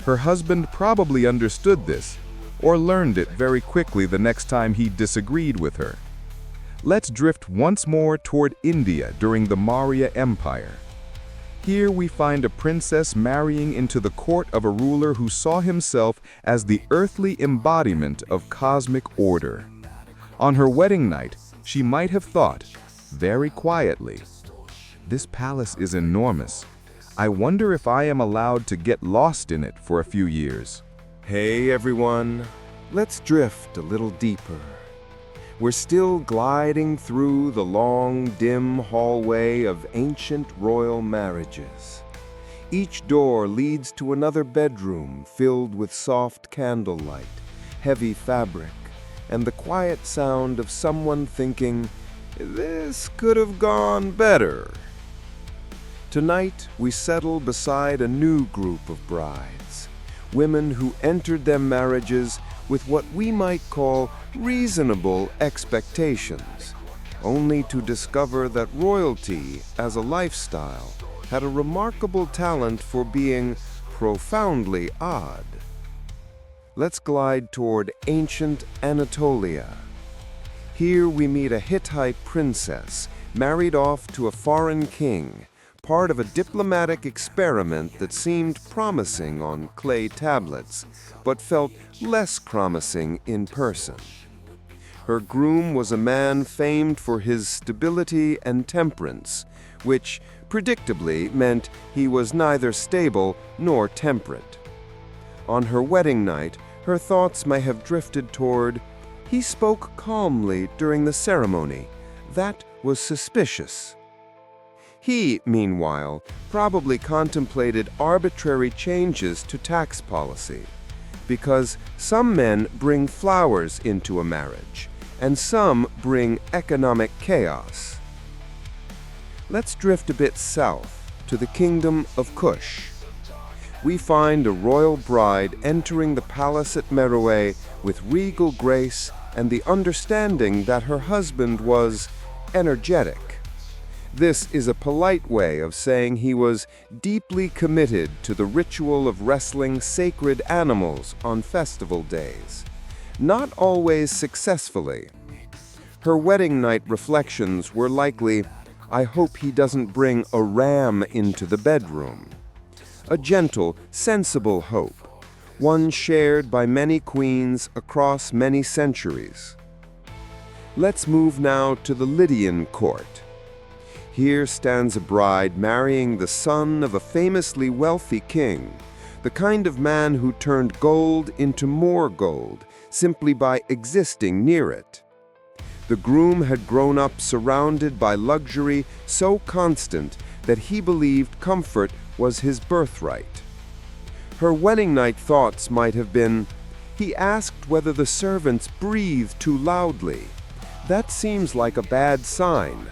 Her husband probably understood this, or learned it very quickly the next time he disagreed with her. Let's drift once more toward India during the Maurya Empire. Here we find a princess marrying into the court of a ruler who saw himself as the earthly embodiment of cosmic order. On her wedding night, she might have thought, very quietly, this palace is enormous. I wonder if I am allowed to get lost in it for a few years. Hey everyone, let's drift a little deeper. We're still gliding through the long, dim hallway of ancient royal marriages. Each door leads to another bedroom filled with soft candlelight, heavy fabric, and the quiet sound of someone thinking, this could have gone better. Tonight, we settle beside a new group of brides, women who entered their marriages with what we might call reasonable expectations, only to discover that royalty as a lifestyle had a remarkable talent for being profoundly odd. Let's glide toward ancient Anatolia. Here we meet a Hittite princess married off to a foreign king, part of a diplomatic experiment that seemed promising on clay tablets, but felt less promising in person. Her groom was a man famed for his stability and temperance, which predictably meant he was neither stable nor temperate. On her wedding night, her thoughts may have drifted toward, he spoke calmly during the ceremony. That was suspicious. He, meanwhile, probably contemplated arbitrary changes to tax policy, because some men bring flowers into a marriage, and some bring economic chaos. Let's drift a bit south to the kingdom of Kush. We find a royal bride entering the palace at Meroe with regal grace and the understanding that her husband was energetic. This is a polite way of saying he was deeply committed to the ritual of wrestling sacred animals on festival days, not always successfully. Her wedding night reflections were likely, I hope he doesn't bring a ram into the bedroom. A gentle, sensible hope, one shared by many queens across many centuries. Let's move now to the Lydian court. Here stands a bride marrying the son of a famously wealthy king, the kind of man who turned gold into more gold simply by existing near it. The groom had grown up surrounded by luxury so constant that he believed comfort was his birthright. Her wedding night thoughts might have been, he asked whether the servants breathed too loudly. That seems like a bad sign.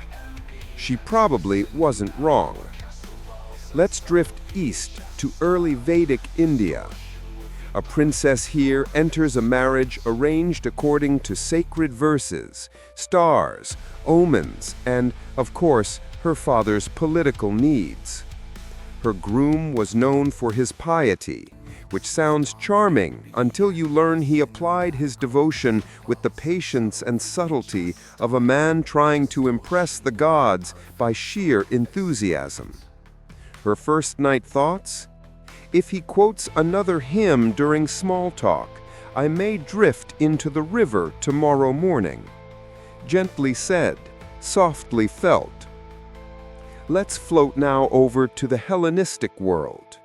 She probably wasn't wrong. Let's drift east to early Vedic India. A princess here enters a marriage arranged according to sacred verses, stars, omens, and, of course, her father's political needs. Her groom was known for his piety, which sounds charming until you learn he applied his devotion with the patience and subtlety of a man trying to impress the gods by sheer enthusiasm. Her first night thoughts? If he quotes another hymn during small talk, I may drift into the river tomorrow morning. Gently said, softly felt. Let's float now over to the Hellenistic world.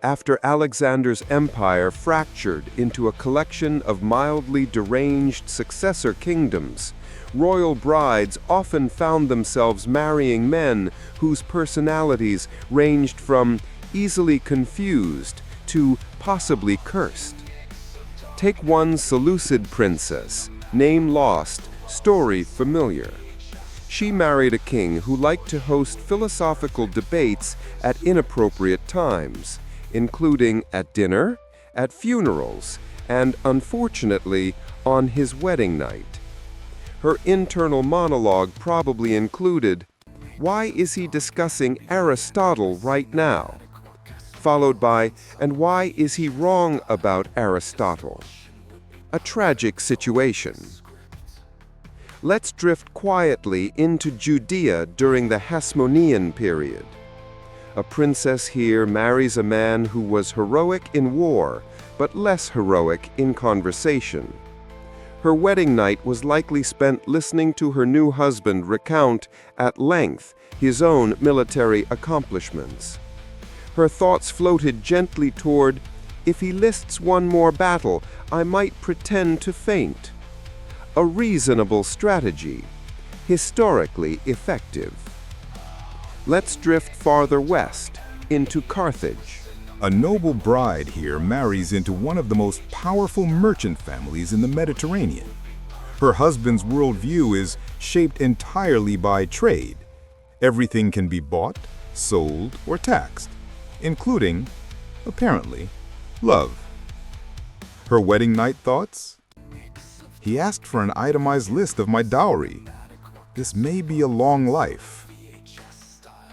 After Alexander's empire fractured into a collection of mildly deranged successor kingdoms, royal brides often found themselves marrying men whose personalities ranged from easily confused to possibly cursed. Take one Seleucid princess, name lost, story familiar. She married a king who liked to host philosophical debates at inappropriate times, including at dinner, at funerals, and, unfortunately, on his wedding night. Her internal monologue probably included, "Why is he discussing Aristotle right now?" Followed by, "And why is he wrong about Aristotle?" A tragic situation. Let's drift quietly into Judea during the Hasmonean period. A princess here marries a man who was heroic in war, but less heroic in conversation. Her wedding night was likely spent listening to her new husband recount at length his own military accomplishments. Her thoughts floated gently toward, "If he lists one more battle, I might pretend to faint." A reasonable strategy, historically effective. Let's drift farther west, into Carthage. A noble bride here marries into one of the most powerful merchant families in the Mediterranean. Her husband's worldview is shaped entirely by trade. Everything can be bought, sold, or taxed, including, apparently, love. Her wedding night thoughts? He asked for an itemized list of my dowry. This may be a long life.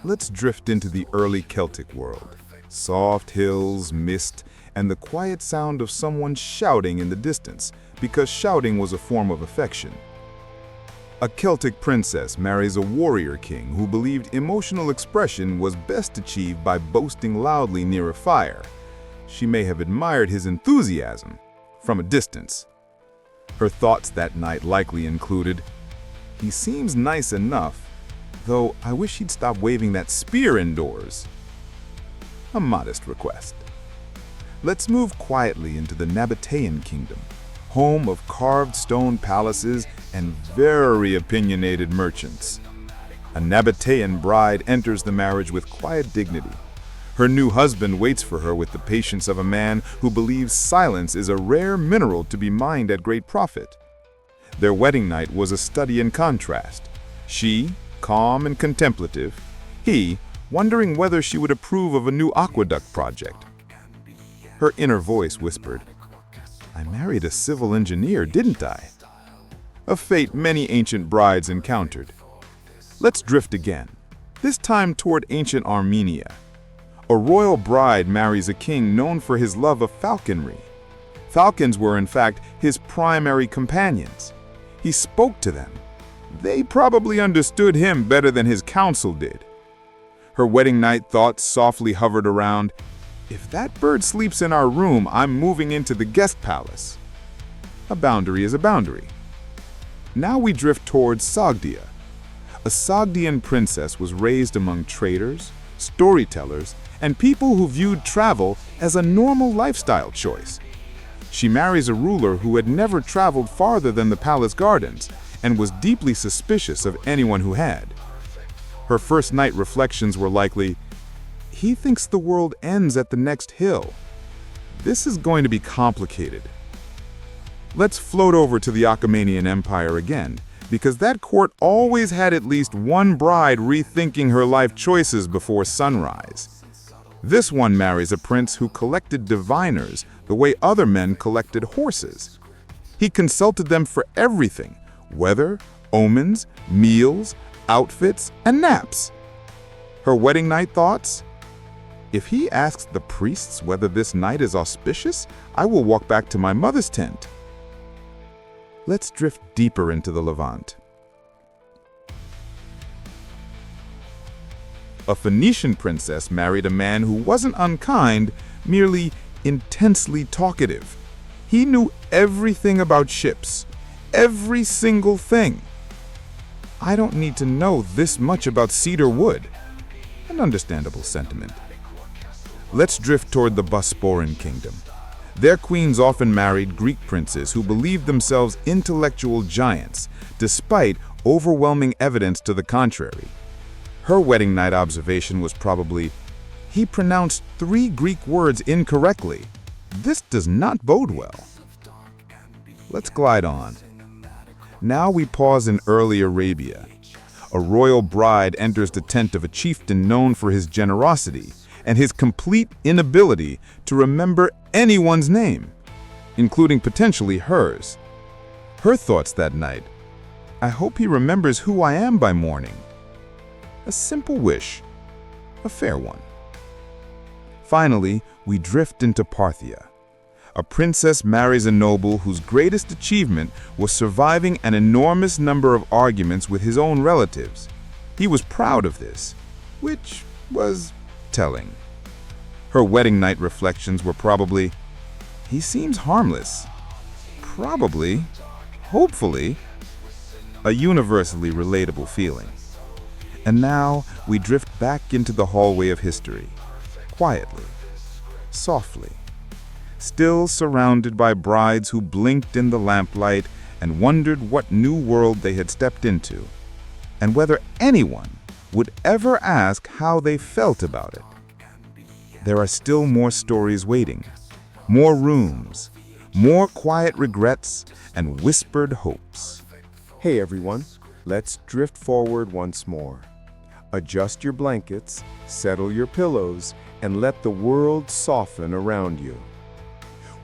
Let's drift into the early Celtic world. Soft hills, mist, and the quiet sound of someone shouting in the distance, because shouting was a form of affection. A Celtic princess marries a warrior king who believed emotional expression was best achieved by boasting loudly near a fire. She may have admired his enthusiasm from a distance. Her thoughts that night likely included, "He seems nice enough, though I wish he'd stop waving that spear indoors." A modest request. Let's move quietly into the Nabatean kingdom, home of carved stone palaces and very opinionated merchants. A Nabatean bride enters the marriage with quiet dignity. Her new husband waits for her with the patience of a man who believes silence is a rare mineral to be mined at great profit. Their wedding night was a study in contrast. She, calm and contemplative, he, wondering whether she would approve of a new aqueduct project. Her inner voice whispered, "I married a civil engineer, didn't I?" A fate many ancient brides encountered. Let's drift again, this time toward ancient Armenia. A royal bride marries a king known for his love of falconry. Falcons were, in fact, his primary companions. He spoke to them. They probably understood him better than his council did. Her wedding night thoughts softly hovered around, "If that bird sleeps in our room, I'm moving into the guest palace." A boundary is a boundary. Now we drift towards Sogdia. A Sogdian princess was raised among traders, storytellers, and people who viewed travel as a normal lifestyle choice. She marries a ruler who had never traveled farther than the palace gardens and was deeply suspicious of anyone who had. Her first night reflections were likely, "He thinks the world ends at the next hill." This is going to be complicated. Let's float over to the Achaemenid Empire again, because that court always had at least one bride rethinking her life choices before sunrise. This one marries a prince who collected diviners the way other men collected horses. He consulted them for everything: weather, omens, meals, outfits, and naps. Her wedding night thoughts? If he asks the priests whether this night is auspicious, I will walk back to my mother's tent. Let's drift deeper into the Levant. A Phoenician princess married a man who wasn't unkind, merely intensely talkative. He knew everything about ships, every single thing. I don't need to know this much about cedar wood. An understandable sentiment. Let's drift toward the Bosporan kingdom. Their queens often married Greek princes who believed themselves intellectual giants, despite overwhelming evidence to the contrary. Her wedding night observation was probably, "He pronounced 3 Greek words incorrectly. This does not bode well." Let's glide on. Now we pause in early Arabia. A royal bride enters the tent of a chieftain known for his generosity and his complete inability to remember anyone's name, including potentially hers. Her thoughts that night: "I hope he remembers who I am by morning." A simple wish, a fair one. Finally, we drift into Parthia. A princess marries a noble whose greatest achievement was surviving an enormous number of arguments with his own relatives. He was proud of this, which was telling. Her wedding night reflections were probably, "He seems harmless." Probably, hopefully, a universally relatable feeling. And now we drift back into the hallway of history, quietly, softly, still surrounded by brides who blinked in the lamplight and wondered what new world they had stepped into, and whether anyone would ever ask how they felt about it. There are still more stories waiting, more rooms, more quiet regrets, and whispered hopes. Hey everyone, let's drift forward once more. Adjust your blankets, settle your pillows, and let the world soften around you.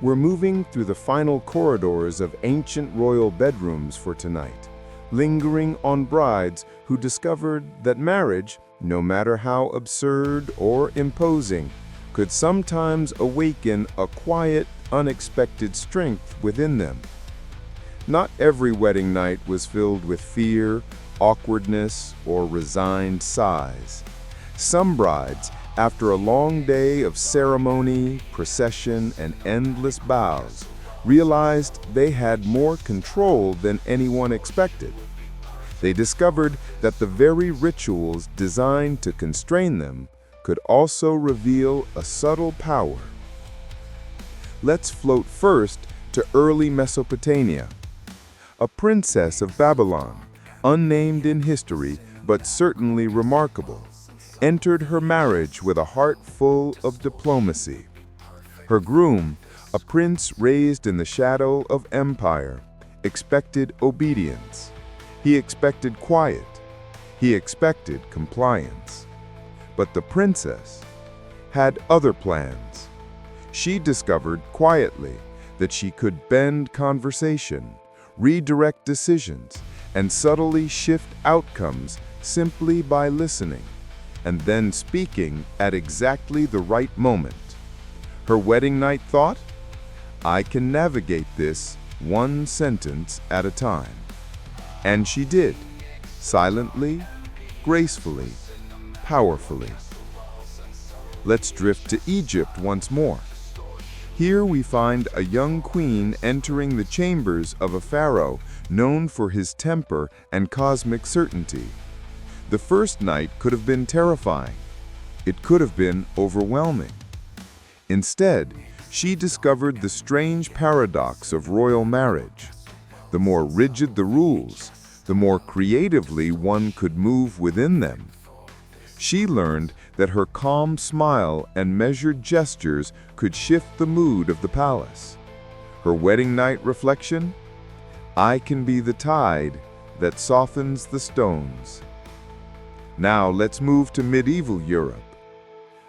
We're moving through the final corridors of ancient royal bedrooms for tonight, lingering on brides who discovered that marriage, no matter how absurd or imposing, could sometimes awaken a quiet, unexpected strength within them. Not every wedding night was filled with fear, awkwardness, or resigned sighs. Some brides, after a long day of ceremony, procession, and endless bows, realized they had more control than anyone expected. They discovered that the very rituals designed to constrain them could also reveal a subtle power. Let's float first to early Mesopotamia. A princess of Babylon, unnamed in history but certainly remarkable, entered her marriage with a heart full of diplomacy. Her groom, a prince raised in the shadow of empire, expected obedience. He expected quiet. He expected compliance. But the princess had other plans. She discovered quietly that she could bend conversation, redirect decisions, and subtly shift outcomes simply by listening, and then speaking at exactly the right moment. Her wedding night thought: "I can navigate this one sentence at a time." And she did, silently, gracefully, powerfully. Let's drift to Egypt once more. Here we find a young queen entering the chambers of a pharaoh known for his temper and cosmic certainty. The first night could have been terrifying. It could have been overwhelming. Instead, she discovered the strange paradox of royal marriage. The more rigid the rules, the more creatively one could move within them. She learned that her calm smile and measured gestures could shift the mood of the palace. Her wedding night reflection: "I can be the tide that softens the stones." Now let's move to medieval Europe.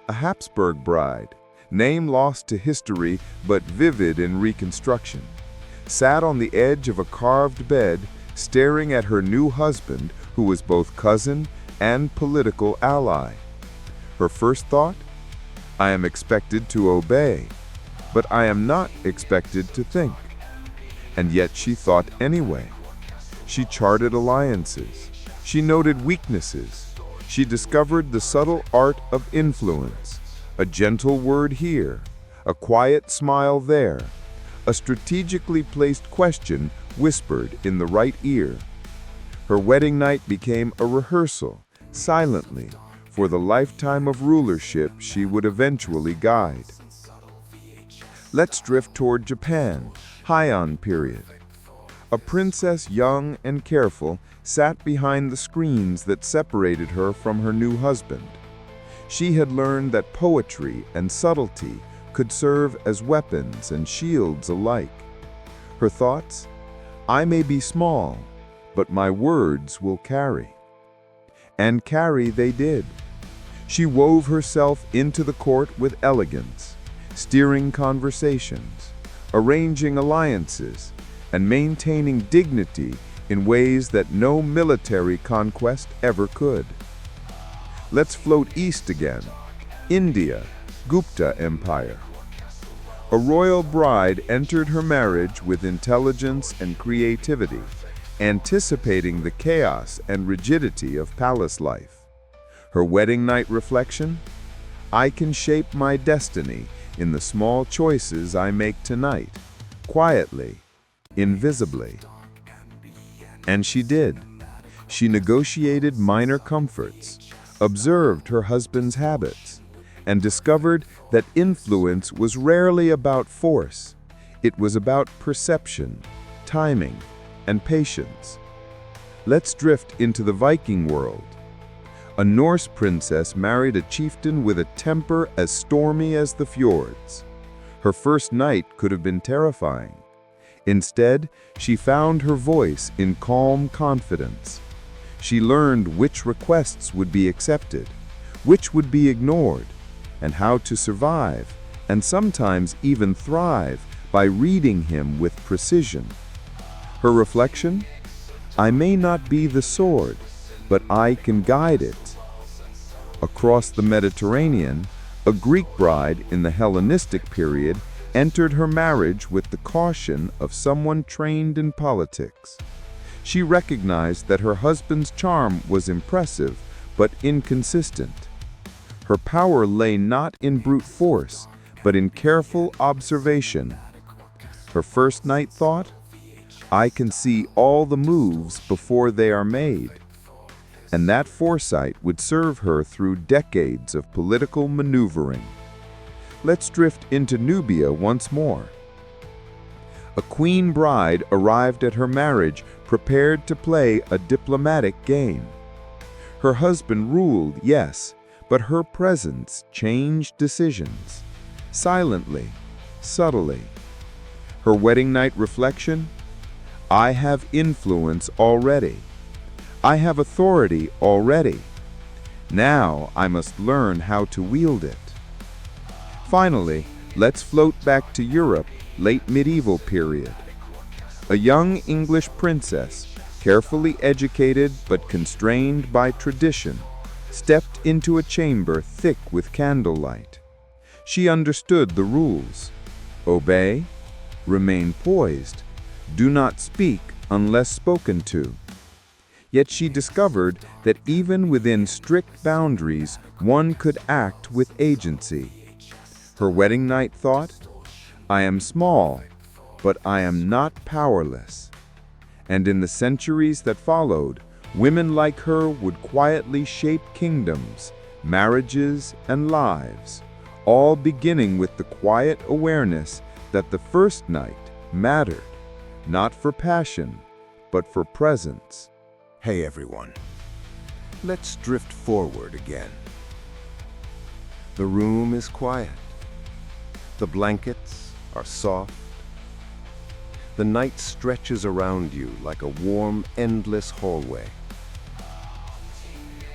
A Habsburg bride, name lost to history but vivid in reconstruction, sat on the edge of a carved bed, staring at her new husband, who was both cousin and political ally. Her first thought? I am expected to obey, but I am not expected to think. And yet she thought anyway. She charted alliances. She noted weaknesses. She discovered the subtle art of influence. A gentle word here, a quiet smile there, a strategically placed question whispered in the right ear. Her wedding night became a rehearsal, silently, for the lifetime of rulership she would eventually guide. Let's drift toward Japan, Han period. A princess young and careful sat behind the screens that separated her from her new husband. She had learned that poetry and subtlety could serve as weapons and shields alike. Her thoughts? I may be small, but my words will carry. And carry they did. She wove herself into the court with elegance, steering conversations, arranging alliances, and maintaining dignity in ways that no military conquest ever could. Let's float east again. India, Gupta Empire. A royal bride entered her marriage with intelligence and creativity, anticipating the chaos and rigidity of palace life. Her wedding night reflection? I can shape my destiny in the small choices I make tonight, quietly, invisibly. And she did. She negotiated minor comforts, observed her husband's habits, and discovered that influence was rarely about force. It was about perception, timing, and patience. Let's drift into the Viking world. A Norse princess married a chieftain with a temper as stormy as the fjords. Her first night could have been terrifying. Instead, she found her voice in calm confidence. She learned which requests would be accepted, which would be ignored, and how to survive, and sometimes even thrive, by reading him with precision. Her reflection? I may not be the sword, but I can guide it. Across the Mediterranean, a Greek bride in the Hellenistic period entered her marriage with the caution of someone trained in politics. She recognized that her husband's charm was impressive, but inconsistent. Her power lay not in brute force, but in careful observation. Her first night thought? I can see all the moves before they are made. And that foresight would serve her through decades of political maneuvering. Let's drift into Nubia once more. A queen bride arrived at her marriage prepared to play a diplomatic game. Her husband ruled, yes, but her presence changed decisions. Silently, subtly. Her wedding night reflection? I have influence already. I have authority already. Now I must learn how to wield it. Finally, let's float back to Europe, late medieval period. A young English princess, carefully educated but constrained by tradition, stepped into a chamber thick with candlelight. She understood the rules. Obey, remain poised, do not speak unless spoken to. Yet she discovered that even within strict boundaries, one could act with agency. Her wedding night thought, I am small, but I am not powerless. And in the centuries that followed, women like her would quietly shape kingdoms, marriages, and lives, all beginning with the quiet awareness that the first night mattered, not for passion, but for presence. Hey everyone, let's drift forward again. The room is quiet. The blankets are soft. The night stretches around you like a warm, endless hallway.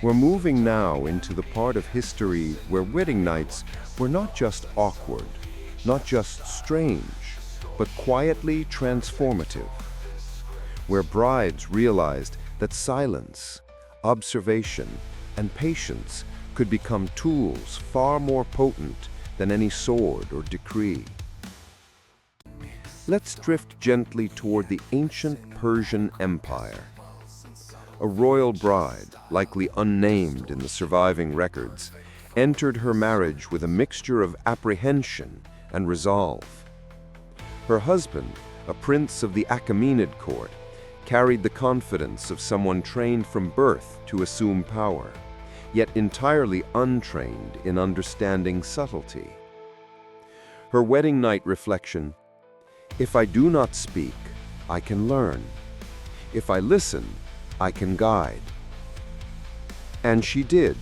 We're moving now into the part of history where wedding nights were not just awkward, not just strange, but quietly transformative, where brides realized that silence, observation, and patience could become tools far more potent than any sword or decree. Let's drift gently toward the ancient Persian Empire. A royal bride, likely unnamed in the surviving records, entered her marriage with a mixture of apprehension and resolve. Her husband, a prince of the Achaemenid court, carried the confidence of someone trained from birth to assume power, yet entirely untrained in understanding subtlety. Her wedding night reflection: "If I do not speak, I can learn. If I listen, I can guide." And she did.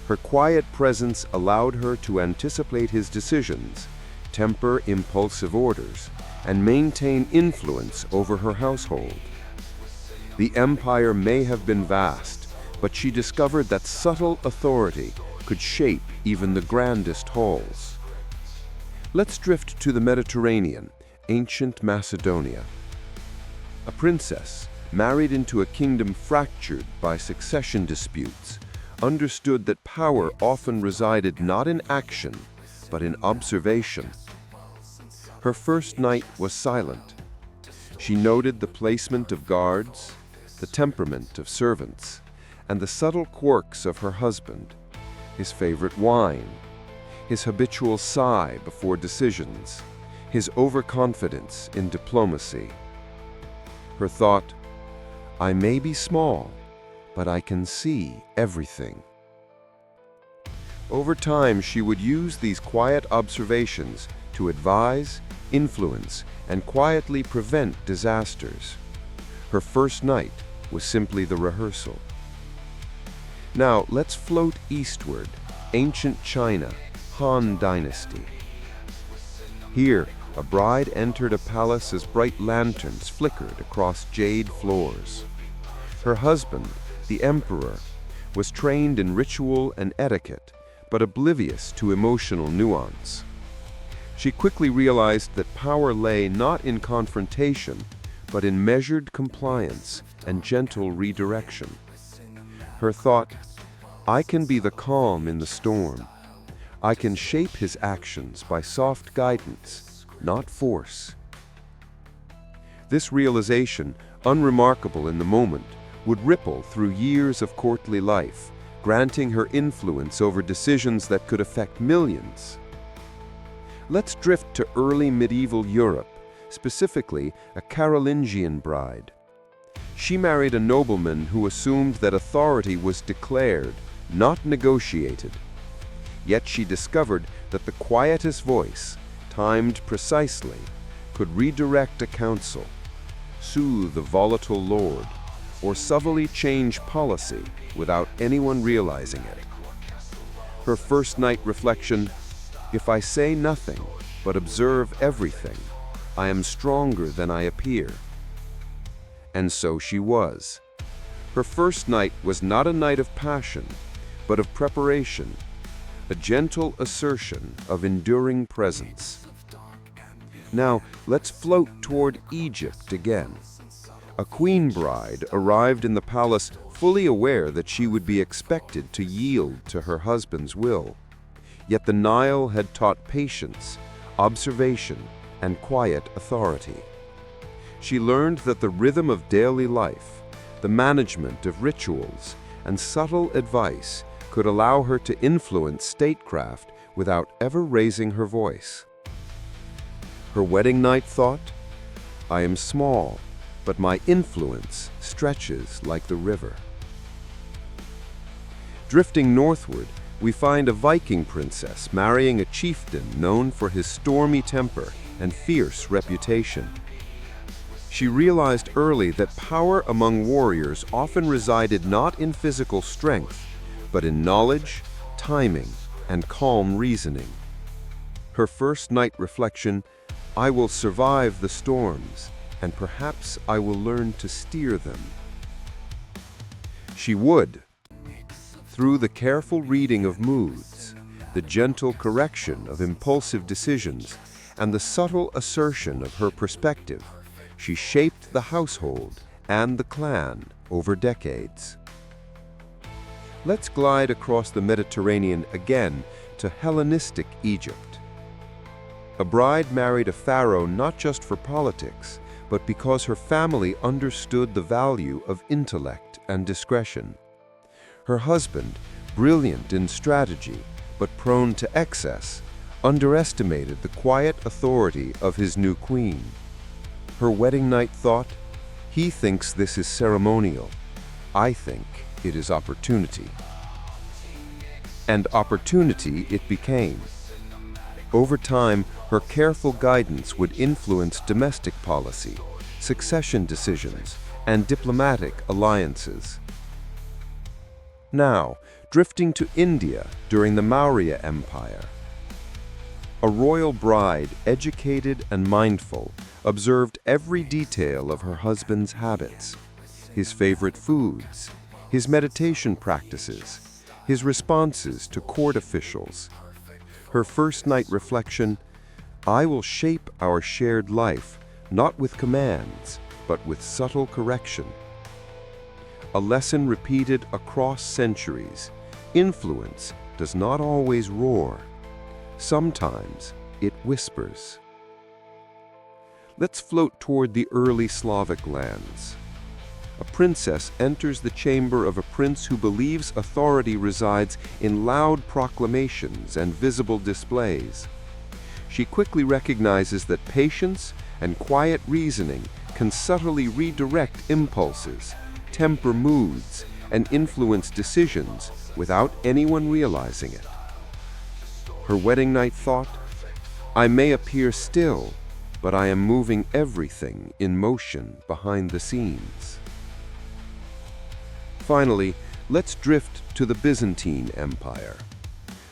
Her quiet presence allowed her to anticipate his decisions, temper impulsive orders, and maintain influence over her household. The empire may have been vast, but she discovered that subtle authority could shape even the grandest halls. Let's drift to the Mediterranean, ancient Macedonia. A princess, married into a kingdom fractured by succession disputes, understood that power often resided not in action, but in observation. Her first night was silent. She noted the placement of guards, the temperament of servants, and the subtle quirks of her husband, his favorite wine, his habitual sigh before decisions, his overconfidence in diplomacy. Her thought: "I may be small, but I can see everything." Over time, she would use these quiet observations to advise, influence, and quietly prevent disasters. Her first night was simply the rehearsal. Now, let's float eastward, ancient China, Han Dynasty. Here, a bride entered a palace as bright lanterns flickered across jade floors. Her husband, the emperor, was trained in ritual and etiquette, but oblivious to emotional nuance. She quickly realized that power lay not in confrontation, but in measured compliance and gentle redirection. Her thought: "I can be the calm in the storm. I can shape his actions by soft guidance, not force." This realization, unremarkable in the moment, would ripple through years of courtly life, granting her influence over decisions that could affect millions. Let's drift to early medieval Europe, specifically a Carolingian bride. She married a nobleman who assumed that authority was declared, not negotiated. Yet she discovered that the quietest voice, timed precisely, could redirect a council, soothe a volatile lord, or subtly change policy without anyone realizing it. Her first night reflection: "If I say nothing, but observe everything, I am stronger than I appear." And so she was. Her first night was not a night of passion, but of preparation, a gentle assertion of enduring presence. Now, let's float toward Egypt again. A queen bride arrived in the palace fully aware that she would be expected to yield to her husband's will. Yet the Nile had taught patience, observation, and quiet authority. She learned that the rhythm of daily life, the management of rituals, and subtle advice could allow her to influence statecraft without ever raising her voice. Her wedding night thought: "I am small, but my influence stretches like the river." Drifting northward, we find a Viking princess marrying a chieftain known for his stormy temper and fierce reputation. She realized early that power among warriors often resided not in physical strength, but in knowledge, timing, and calm reasoning. Her first night reflection: "I will survive the storms, and perhaps I will learn to steer them." She would. Through the careful reading of moods, the gentle correction of impulsive decisions, and the subtle assertion of her perspective, she shaped the household and the clan over decades. Let's glide across the Mediterranean again to Hellenistic Egypt. A bride married a pharaoh not just for politics, but because her family understood the value of intellect and discretion. Her husband, brilliant in strategy but prone to excess, underestimated the quiet authority of his new queen. Her wedding night thought, "He thinks this is ceremonial. I think it is opportunity." And opportunity it became. Over time, her careful guidance would influence domestic policy, succession decisions, and diplomatic alliances. Now, drifting to India during the Maurya Empire. A royal bride, educated and mindful, observed every detail of her husband's habits, his favorite foods, his meditation practices, his responses to court officials. Her first night reflection, "I will shape our shared life, not with commands, but with subtle correction." A lesson repeated across centuries. Influence does not always roar. Sometimes it whispers. Let's float toward the early Slavic lands. A princess enters the chamber of a prince who believes authority resides in loud proclamations and visible displays. She quickly recognizes that patience and quiet reasoning can subtly redirect impulses, temper moods, and influence decisions without anyone realizing it. Her wedding night thought, "I may appear still, but I am moving everything in motion behind the scenes." Finally, let's drift to the Byzantine Empire.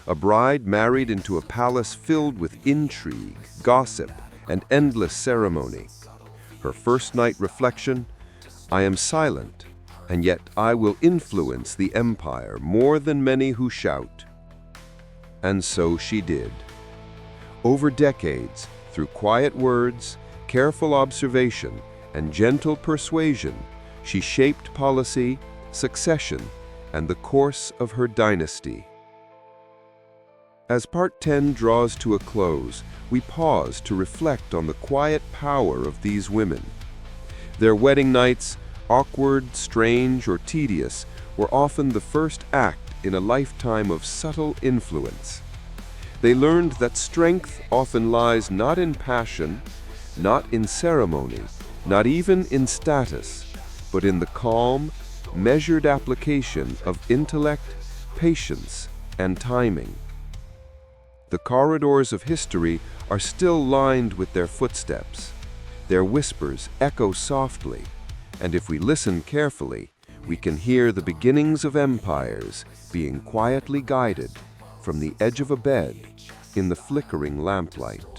A bride married into a palace filled with intrigue, gossip, and endless ceremony. Her first night reflection, "I am silent, and yet I will influence the empire more than many who shout." And so she did. Over decades, through quiet words, careful observation, and gentle persuasion, she shaped policy, succession, and the course of her dynasty. As Part 10 draws to a close, we pause to reflect on the quiet power of these women. Their wedding nights, awkward, strange, or tedious, were often the first act in a lifetime of subtle influence. They learned that strength often lies not in passion, not in ceremony, not even in status, but in the calm, measured application of intellect, patience, and timing. The corridors of history are still lined with their footsteps. Their whispers echo softly, and if we listen carefully, we can hear the beginnings of empires being quietly guided from the edge of a bed in the flickering lamplight.